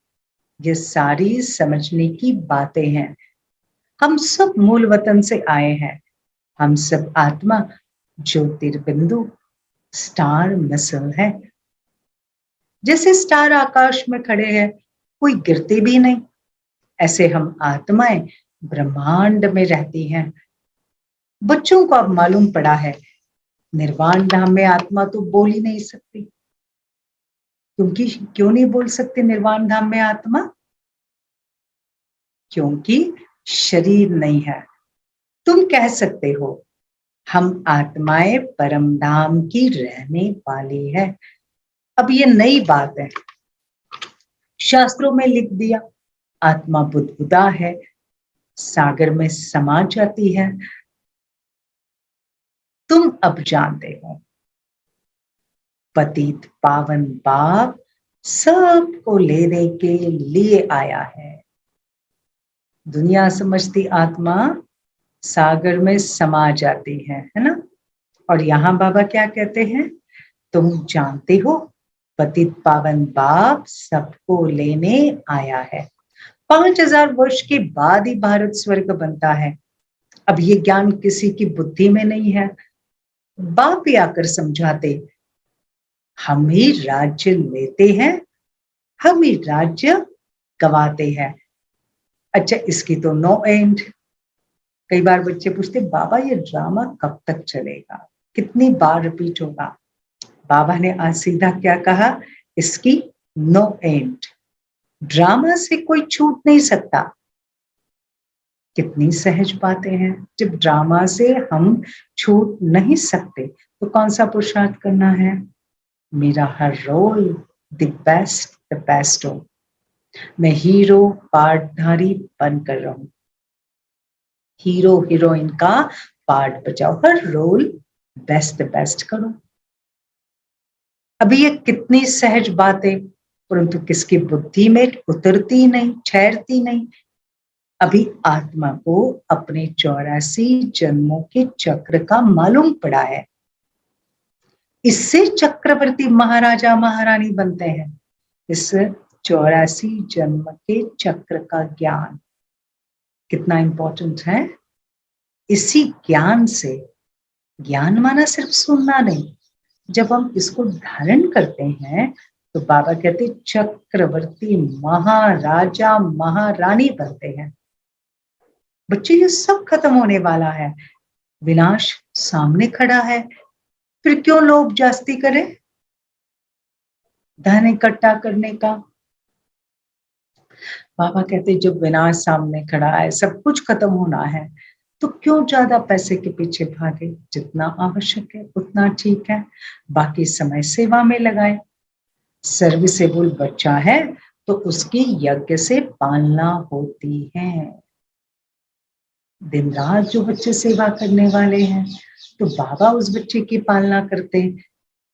Speaker 2: ये सारी समझने की बातें हैं। हम सब मूल वतन से आए हैं। हम सब आत्मा ज्योतिर्बिंदु स्टार मिसल है। जैसे स्टार आकाश में खड़े हैं, कोई गिरते भी नहीं, ऐसे हम आत्माएं ब्रह्मांड में रहती हैं। बच्चों को अब मालूम पड़ा है निर्वाण धाम में आत्मा तो बोल ही नहीं सकती। क्योंकि क्यों नहीं बोल सकते निर्वाण धाम में आत्मा? क्योंकि शरीर नहीं है। तुम कह सकते हो हम आत्माएं परम धाम की रहने वाली है। अब ये नई बात है, शास्त्रों में लिख दिया आत्मा बुदबुदा है, सागर में समा जाती है। तुम अब जानते हो। पतित पावन बाप सबको लेने के लिए आया है। दुनिया समझती आत्मा सागर में समा जाती है ना। और यहाँ बाबा क्या कहते हैं, तुम जानते हो पतित पावन बाप सबको लेने आया है। 5000 वर्ष के बाद ही भारत स्वर्ग बनता है। अब ये ज्ञान किसी की बुद्धि में नहीं है, बाप ही आकर समझाते। हम ही राज्य लेते हैं, हम ही राज्य गवाते हैं। अच्छा, इसकी तो नो एंड। कई बार बच्चे पूछते, बाबा ये ड्रामा कब तक चलेगा, कितनी बार रिपीट होगा। बाबा ने आज सीधा क्या कहा, इसकी नो एंड। ड्रामा से कोई छूट नहीं सकता। कितनी सहज बातें हैं। जब ड्रामा से हम छूट नहीं सकते तो कौन सा पुरुषार्थ करना है। मेरा हर रोल द बेस्ट हो। मैं हीरो पार्टधारी बनकर रहूं। हीरो हीरोइन का पार्ट बजाओ, हर रोल बेस्ट करो। अभी ये कितनी सहज बातें, परंतु किसकी बुद्धि में उतरती नहीं, ठहरती नहीं। अभी आत्मा को अपने 84 जन्मों के चक्र का मालूम पड़ा है। इससे चक्रवर्ती महाराजा महारानी बनते हैं। इस 84 जन्म के चक्र का ज्ञान कितना इंपॉर्टेंट है। इसी ज्ञान से, ज्ञान माना सिर्फ सुनना नहीं, जब हम इसको धारण करते हैं तो बाबा कहते चक्रवर्ती महाराजा महारानी बनते हैं। बच्चे, ये सब खत्म होने वाला है, विनाश सामने खड़ा है, फिर क्यों लोभ जास्ती करे धन इकट्ठा करने का। बाबा कहते जब विनाश सामने खड़ा है, सब कुछ खत्म होना है, तो क्यों ज्यादा पैसे के पीछे भागे। जितना आवश्यक है उतना ठीक है, बाकी समय सेवा में लगाए। सर्विसेबल बच्चा है तो उसकी यज्ञ से पालना होती है। दिन रात जो बच्चे सेवा करने वाले हैं, तो बाबा उस बच्चे की पालना करते।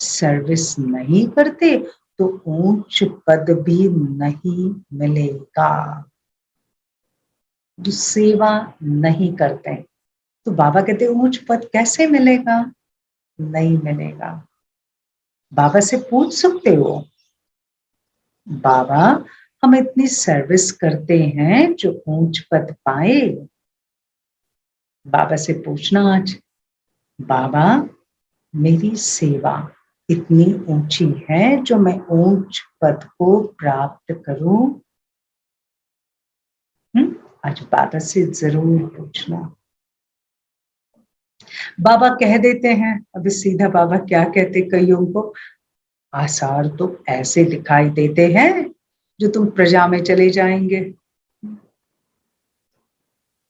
Speaker 2: सर्विस नहीं करते तो ऊंच पद भी नहीं मिलेगा। जो सेवा नहीं करते तो बाबा कहते ऊंच पद कैसे मिलेगा, नहीं मिलेगा। बाबा से पूछ सकते हो, बाबा हम इतनी सर्विस करते हैं जो ऊंच पद पाए। बाबा से पूछना आज, बाबा मेरी सेवा इतनी ऊंची है जो मैं ऊंच पद को प्राप्त करूं। आज बाबा से जरूर पूछना। बाबा कह देते हैं, अभी सीधा बाबा क्या कहते, कईयों को आसार तो ऐसे दिखाई देते हैं जो तुम प्रजा में चले जाएंगे।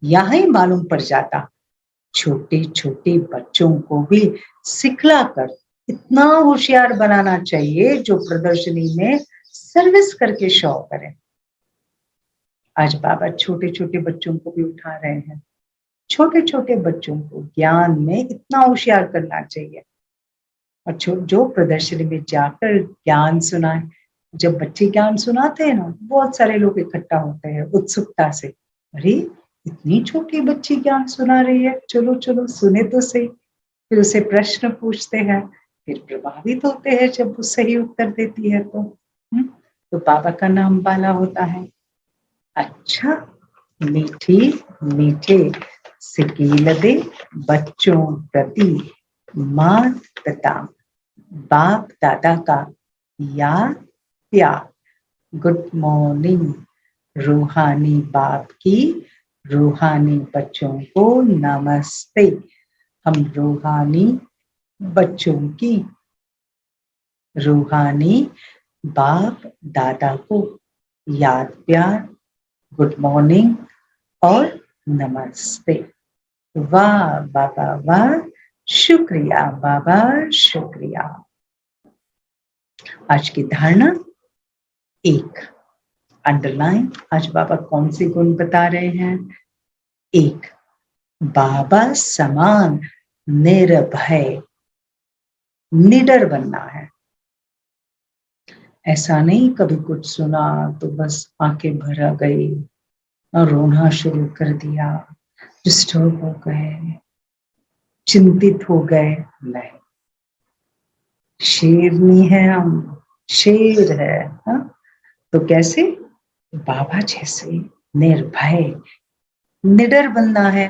Speaker 2: यहां ही मालूम पड़ जाता। छोटे छोटे बच्चों को भी सिखला कर इतना होशियार बनाना चाहिए जो प्रदर्शनी में सर्विस करके शो करें। आज बाबा छोटे छोटे बच्चों को भी उठा रहे हैं। छोटे छोटे बच्चों को ज्ञान में इतना होशियार करना चाहिए, और जो प्रदर्शनी में जाकर ज्ञान सुनाए। जब बच्चे ज्ञान सुनाते हैं ना, बहुत सारे लोग इकट्ठा होते हैं उत्सुकता से। अरे इतनी छोटी बच्ची ज्ञान सुना रही है, चलो चलो सुने तो सही। फिर उसे प्रश्न पूछते हैं, फिर प्रभावित होते हैं जब वो सही उत्तर देती है तो बाबा का नाम बाला होता है। अच्छा, मीठी मीठे सिकीलदे बच्चों प्रति मात पिता बाप दादा का याद प्यार। Good morning. रूहानी बाप की रूहानी बच्चों को नमस्ते। हम रूहानी बच्चों की रूहानी बाप दादा को याद प्यार, गुड मॉर्निंग और नमस्ते। वाह बाबा वाह, शुक्रिया बाबा शुक्रिया। आज की धारणा 1, अंडरलाइन। आज बाबा कौन से गुण बता रहे हैं। 1, बाबा समान निर्भय, निडर बनना है। ऐसा नहीं कभी कुछ सुना तो बस आंखें भर आ गई और रोना शुरू कर दिया, डिस्टर्ब हो गए, चिंतित हो गए। नहीं, शेरनी है हम, शेर है। हा? तो कैसे? बाबा जैसे निर्भय, निडर बनना है,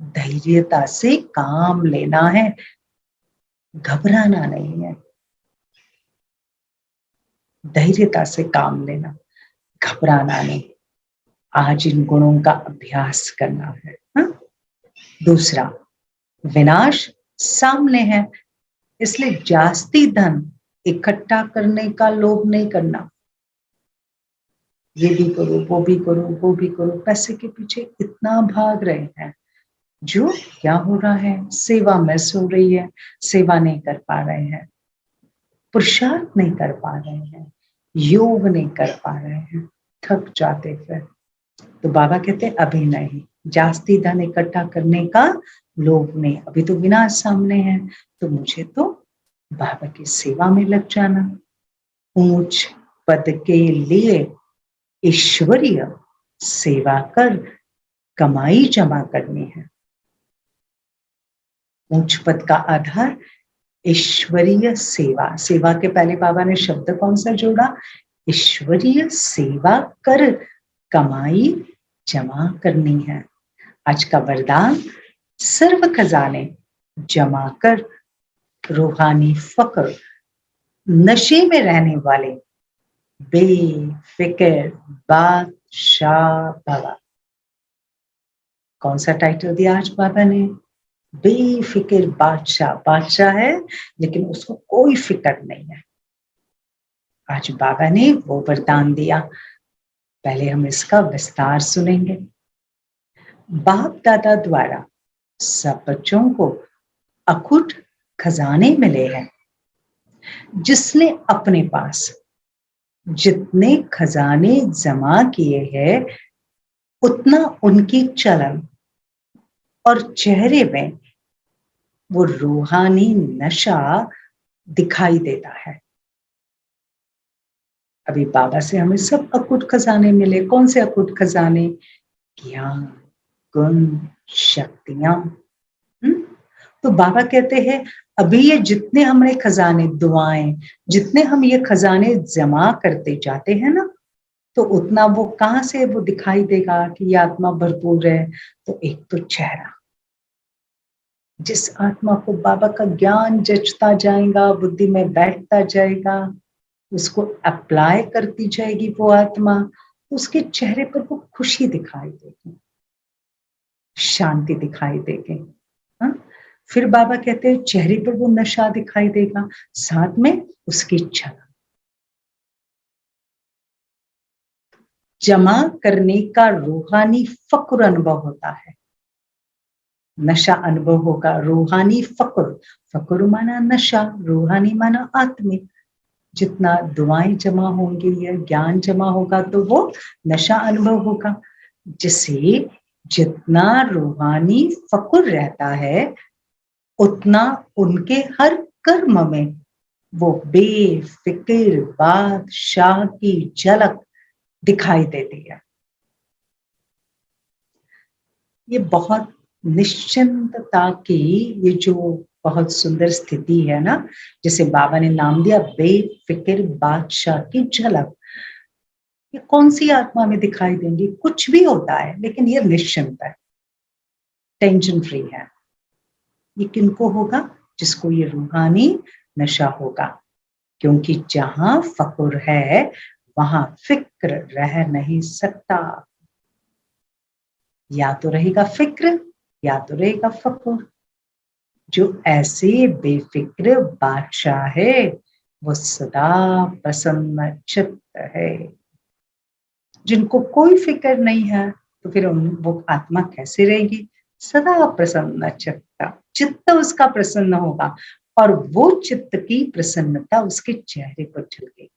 Speaker 2: धैर्यता से काम लेना है, घबराना नहीं है। धैर्यता से काम लेना, घबराना नहीं। आज इन गुणों का अभ्यास करना है। हा? दूसरा, विनाश सामने है, इसलिए जास्ती धन इकट्ठा करने का लोभ नहीं करना। ये भी करो, वो भी करो, वो भी करो, पैसे के पीछे इतना भाग रहे हैं। जो क्या हो रहा है? सेवा मिस हो रही है, सेवा नहीं कर पा रहे हैं, पुरुषार्थ नहीं कर पा रहे हैं, योग नहीं कर पा रहे हैं, थक जाते फिर। तो बाबा कहते अभी नहीं, जास्ती धन इकट्ठा करने का लोभ नहीं, अभी तो विनाश सामने है, तो मुझे तो बाबा की सेवा में लग जाना। ऊंच पद के लिए ईश्वरीय सेवा कर कमाई जमा करनी है। ऊंच पद का आधार ईश्वरीय सेवा। सेवा के पहले बाबा ने शब्द कौन सा जोड़ा? ईश्वरीय सेवा कर कमाई जमा करनी है। आज का वरदान, सर्व खजाने जमा कर रूहानी फक्र, नशे में रहने वाले बेफिक्र बादशाह बाबा। कौन सा टाइटल दिया आज बाबा ने? बेफिक्र बादशाह। बादशाह है लेकिन उसको कोई फिक्र नहीं है। आज बाबा ने वो वरदान दिया। पहले हम इसका विस्तार सुनेंगे। बाप दादा द्वारा सब बच्चों को अखुट खजाने मिले हैं। जिसने अपने पास जितने खजाने जमा किए हैं उतना उनकी चलन और चेहरे में वो रूहानी नशा दिखाई देता है। अभी बाबा से हमें सब अकुट खजाने मिले। कौन से अकुट खजाने? ज्ञान, गुण, शक्तियां। तो बाबा कहते हैं अभी ये जितने हमने खजाने, दुआएं, जितने हम ये खजाने जमा करते जाते हैं ना, तो उतना वो कहाँ से वो दिखाई देगा कि ये आत्मा भरपूर है। तो एक तो चेहरा, जिस आत्मा को बाबा का ज्ञान जचता जाएगा, बुद्धि में बैठता जाएगा, उसको अप्लाई करती जाएगी वो आत्मा, उसके चेहरे पर वो खुशी दिखाई देगी, शांति दिखाई देगी। हाँ? फिर बाबा कहते हैं चेहरे पर वो नशा दिखाई देगा, साथ में उसकी इच्छा। जमा करने का रूहानी फक्र अनुभव होता है, नशा अनुभव होगा। रूहानी फक्र, फक्र माना नशा, रूहानी माना आत्मिक। जितना दुआएं जमा होंगी या ज्ञान जमा होगा तो वो नशा अनुभव होगा। जिसे जितना रूहानी फक्र रहता है उतना उनके हर कर्म में वो बेफिक्र बादशाह की झलक दिखाई देती है। ये बहुत निश्चिंतता की, ये जो बहुत सुंदर स्थिति है ना, जिसे बाबा ने नाम दिया बेफिक्र बादशाह की झलक। ये कौन सी आत्मा में दिखाई देंगी? कुछ भी होता है लेकिन ये निश्चिंत है, टेंशन फ्री है। ये किनको होगा? जिसको ये रूहानी नशा होगा। क्योंकि जहां फक्र है वहां फिक्र रह नहीं सकता। या तो रहेगा फिक्र या तो रहेगा फक्र। जो ऐसे बेफिक्र बादशाह है वो सदा प्रसन्न चित्त है। जिनको कोई फिक्र नहीं है तो फिर वो आत्मा कैसे रहेगी? सदा प्रसन्न चित्त उसका प्रसन्न होगा और वो चित्त की प्रसन्नता उसके चेहरे पर झलकेगी,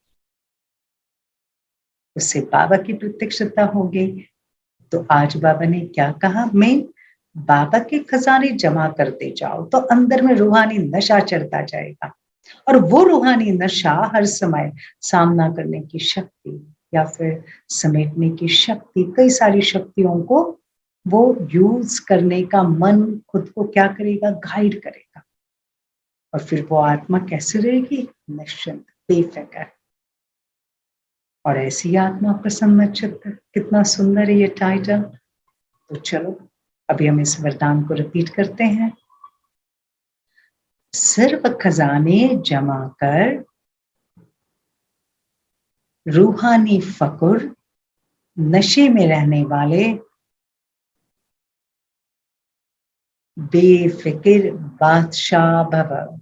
Speaker 2: उससे बाबा की प्रत्यक्षता होगी। तो आज बाबा ने क्या कहा? मैं बाबा के खजाने जमा करते जाओ तो अंदर में रूहानी नशा चढ़ता जाएगा, और वो रूहानी नशा हर समय सामना करने की शक्ति या फिर समेटने की शक्ति, कई सारी शक्तियों को वो यूज करने का मन खुद को क्या करेगा, गाइड करेगा। और फिर वो आत्मा कैसे रहेगी, निश्चिंत, बेफिक्र। और ऐसी आत्मा प्रसन्न चित्त, कितना सुंदर है ये टाइटल। तो चलो अभी हम इस वरदान को रिपीट करते हैं। सर्व खजाने जमा कर रूहानी फकुर नशे में रहने वाले बेफिक्र बादशाह भव।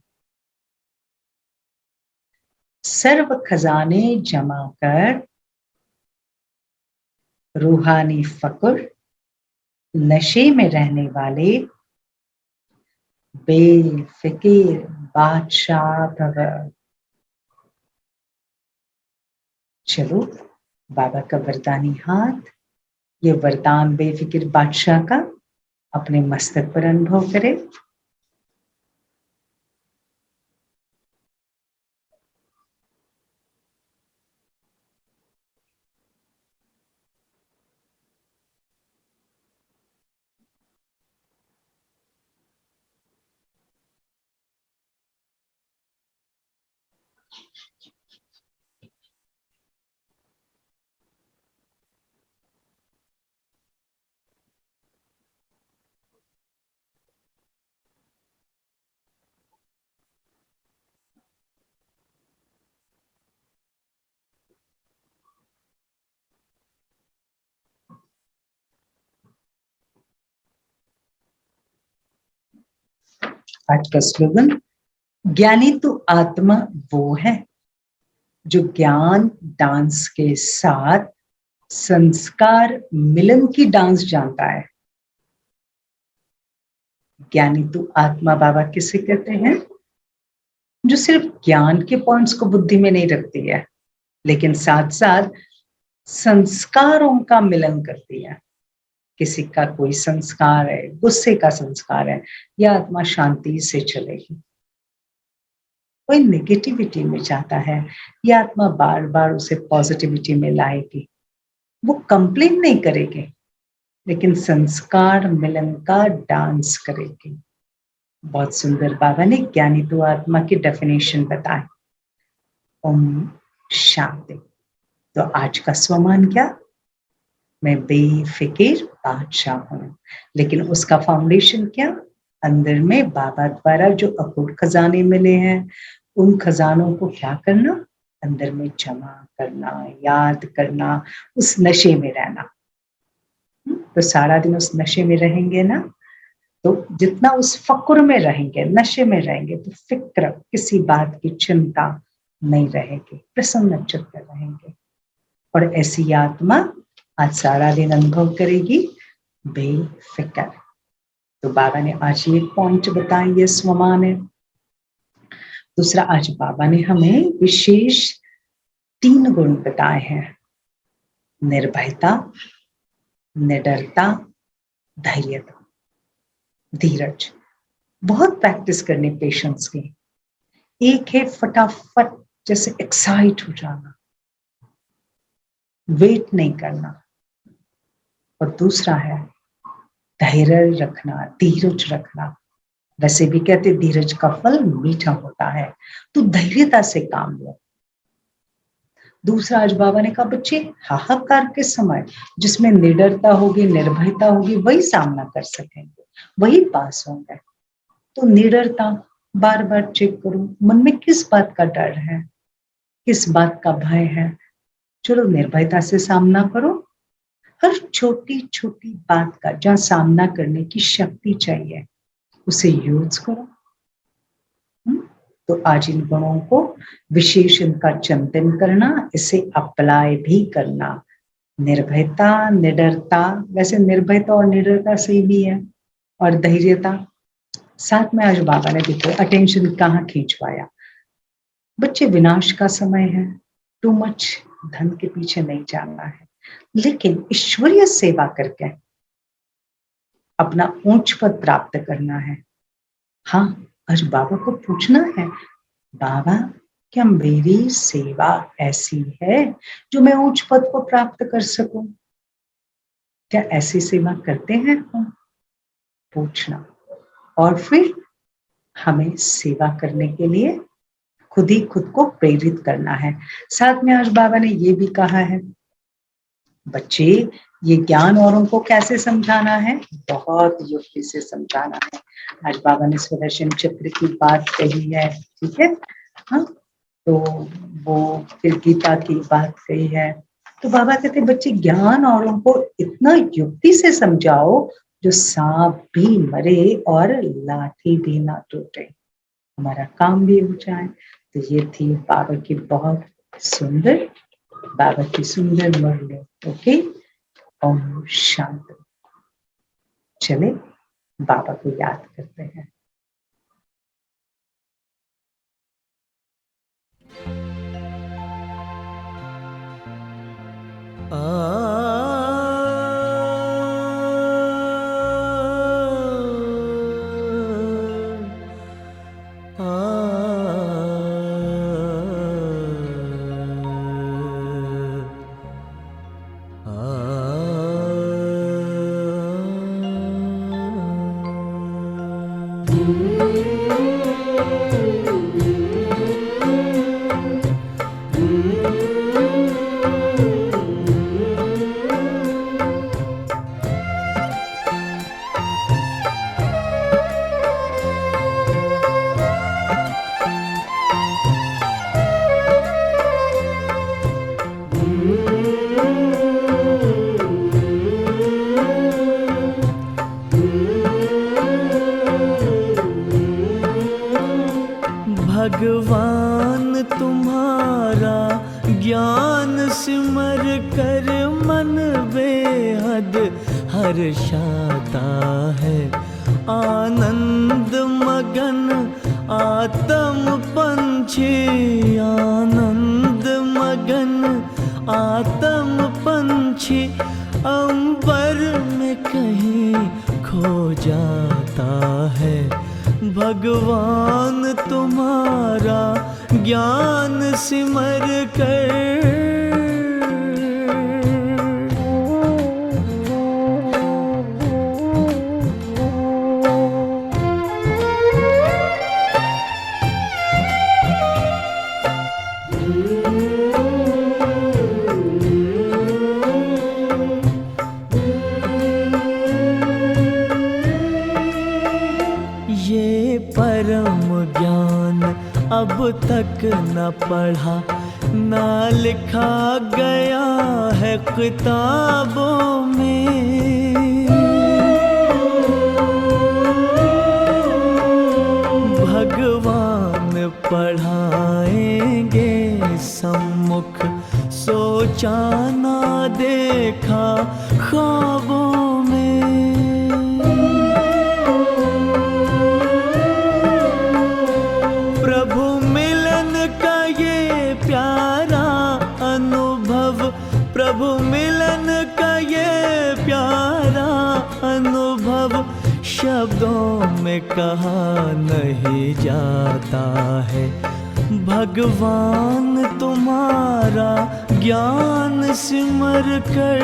Speaker 2: सर्व खजाने जमा कर रूहानी फकुर नशे में रहने वाले बेफिक्र बादशाह भव। चलो बाबा का वरदानी हाथ, ये वरदान बेफिक्र बादशाह का अपने मस्तक पर अनुभव करें। आज का स्लोगन, ज्ञानी तो आत्मा वो है जो ज्ञान डांस के साथ संस्कार मिलन की डांस जानता है। ज्ञानी तो आत्मा बाबा किसे कहते हैं, जो सिर्फ ज्ञान के पॉइंट्स को बुद्धि में नहीं रखती है, लेकिन साथ साथ संस्कारों का मिलन करती है। किसी का कोई संस्कार है, गुस्से का संस्कार है, यह आत्मा शांति से चलेगी। कोई नेगेटिविटी में जाता है, यह आत्मा बार बार उसे पॉजिटिविटी में लाएगी। वो कंप्लेन नहीं करेगी, लेकिन संस्कार मिलन का डांस करेगी। बहुत सुंदर बाबा ने ज्ञानी तो आत्मा की डेफिनेशन बताई। ओम शांति। तो आज का स्वमान क्या, मैं बेफिक्र बादशाह हूँ, लेकिन उसका फाउंडेशन क्या, अंदर में बाबा द्वारा जो अकूट खजाने मिले हैं, उन खजानों को क्या करना, अंदर में जमा करना, याद करना, उस नशे में रहना। तो सारा दिन उस नशे में रहेंगे ना, तो जितना उस फक्र में रहेंगे, नशे में रहेंगे, तो फिक्र, किसी बात की चिंता नहीं रहेगी, प्रसन्न चित्त रहेंगे। और ऐसी आत्मा आज सारा दिन अनुभव करेगी बेफिक्र। तो बाबा ने आज ये पॉइंट बताए, ये स्वमान है। दूसरा, आज बाबा ने हमें विशेष 3 गुण बताए हैं, निर्भयता, निडरता, धैर्यता, धीरज। बहुत प्रैक्टिस करनी पेशेंस की। एक है फटाफट जैसे एक्साइट हो जाना, वेट नहीं करना, और दूसरा है धैर्य रखना, धीरज रखना। वैसे भी कहते धीरज का फल मीठा होता है, तो धैर्यता से काम लो। दूसरा, आज बाबा ने कहा बच्चे, हाहाकार के समय जिसमें निडरता होगी, निर्भयता होगी, वही सामना कर सकेंगे, वही पास होंगे। तो निडरता, बार बार चेक करो मन में किस बात का डर है, किस बात का भय है। चलो निर्भयता से सामना करो, हर छोटी छोटी बात का जहां सामना करने की शक्ति चाहिए उसे यूज करो। तो आज इन गुणों को विशेष इनका चिंतन करना, इसे अप्लाई भी करना। निर्भयता, निडरता, वैसे निर्भयता और निडरता से भी है, और धैर्यता। साथ में आज बाबा ने देखो अटेंशन कहाँ खींचवाया, बच्चे विनाश का समय है, टू मच धन के पीछे नहीं जाना है, लेकिन ईश्वरीय सेवा करके अपना ऊंच पद प्राप्त करना है। हाँ, आज बाबा को पूछना है, बाबा क्या मेरी सेवा ऐसी है जो मैं उच्च पद को प्राप्त कर सकूं? क्या ऐसी सेवा करते हैं हम? पूछना, और फिर हमें सेवा करने के लिए खुद ही खुद को प्रेरित करना है। साथ में आज बाबा ने ये भी कहा है, बच्चे ये ज्ञान औरों को कैसे समझाना है? बहुत युक्ति से समझाना है। आज बाबा ने सुदर्शन चक्र की बात कही है, ठीक है। हाँ, तो वो फिर गीता की बात कही है। तो बाबा कहते बच्चे ज्ञान औरों को इतना युक्ति से समझाओ जो सांप भी मरे और लाठी भी ना टूटे, हमारा काम भी हो जाए। तो ये थी बाबा की बहुत सुंदर, बाबा की सुंदर मुरली। ओके, ओम शांति। चले बाबा को याद करते हैं।
Speaker 3: भगवान तुम्हारा ज्ञान सिमर कर मन बेहद हर्षाता है। आनंद मगन आत्म पंछी, आनंद मगन आत्म पंछी अंबर में कहीं खो जाता है। भगवान तुम्हारा ज्ञान सिमर कर अब तक न पढ़ा न लिखा गया है किताबों में। भगवान पढ़ाएंगे सम्मुख, सोचा ना देखा ख्वाबों में। प्रभु मिलन का ये प्यारा अनुभव शब्दों में कहा नहीं जाता है। भगवान तुम्हारा ज्ञान सिमर कर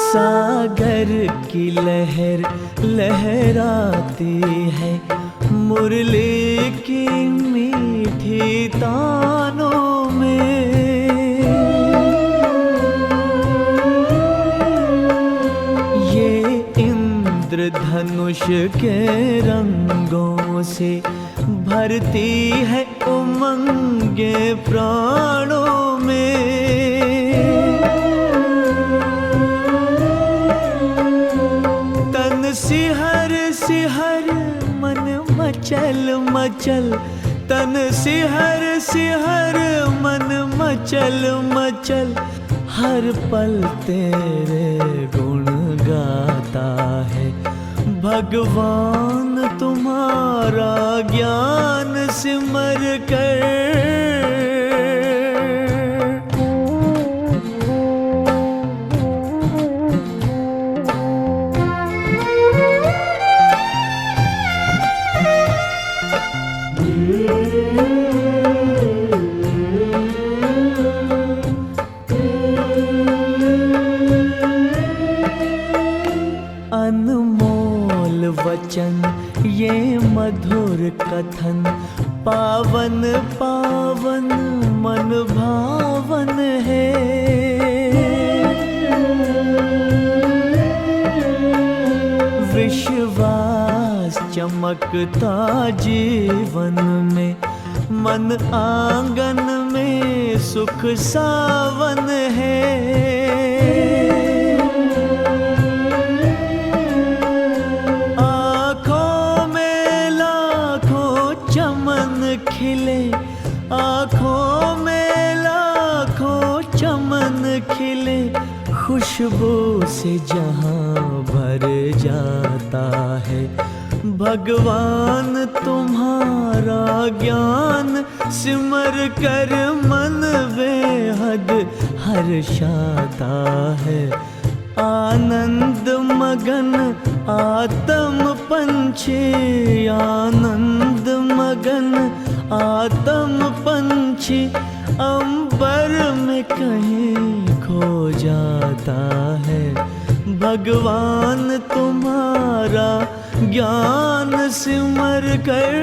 Speaker 3: सागर की लहर लहराती है, मुरली की मीठी तानों में। ये इंद्रधनुष के रंगों से भरती है उमंगे प्राणों में। सिहर सिहर मन मचल मचल, तन सिहर सिहर मन मचल मचल, हर पल तेरे गुण गाता है। भगवान तुम्हारा ज्ञान सिमर कर, अनमोल वचन ये मधुर कथन, पावन पावन मन भावन है। विश्वास चमकता जीवन में, मन आंगन में सुख सावन है। खिले आँखों में लाखों चमन खिले, खुशबू से जहां भर जाता है। भगवान तुम्हारा ज्ञान सिमर कर मन बेहद हर्षाता है। आनंद मगन आत्म पंछी, आनंद मगन आत्म पंछी, अंबर में कहीं खो जाता है। भगवान तुम्हारा ज्ञान सिमर कर,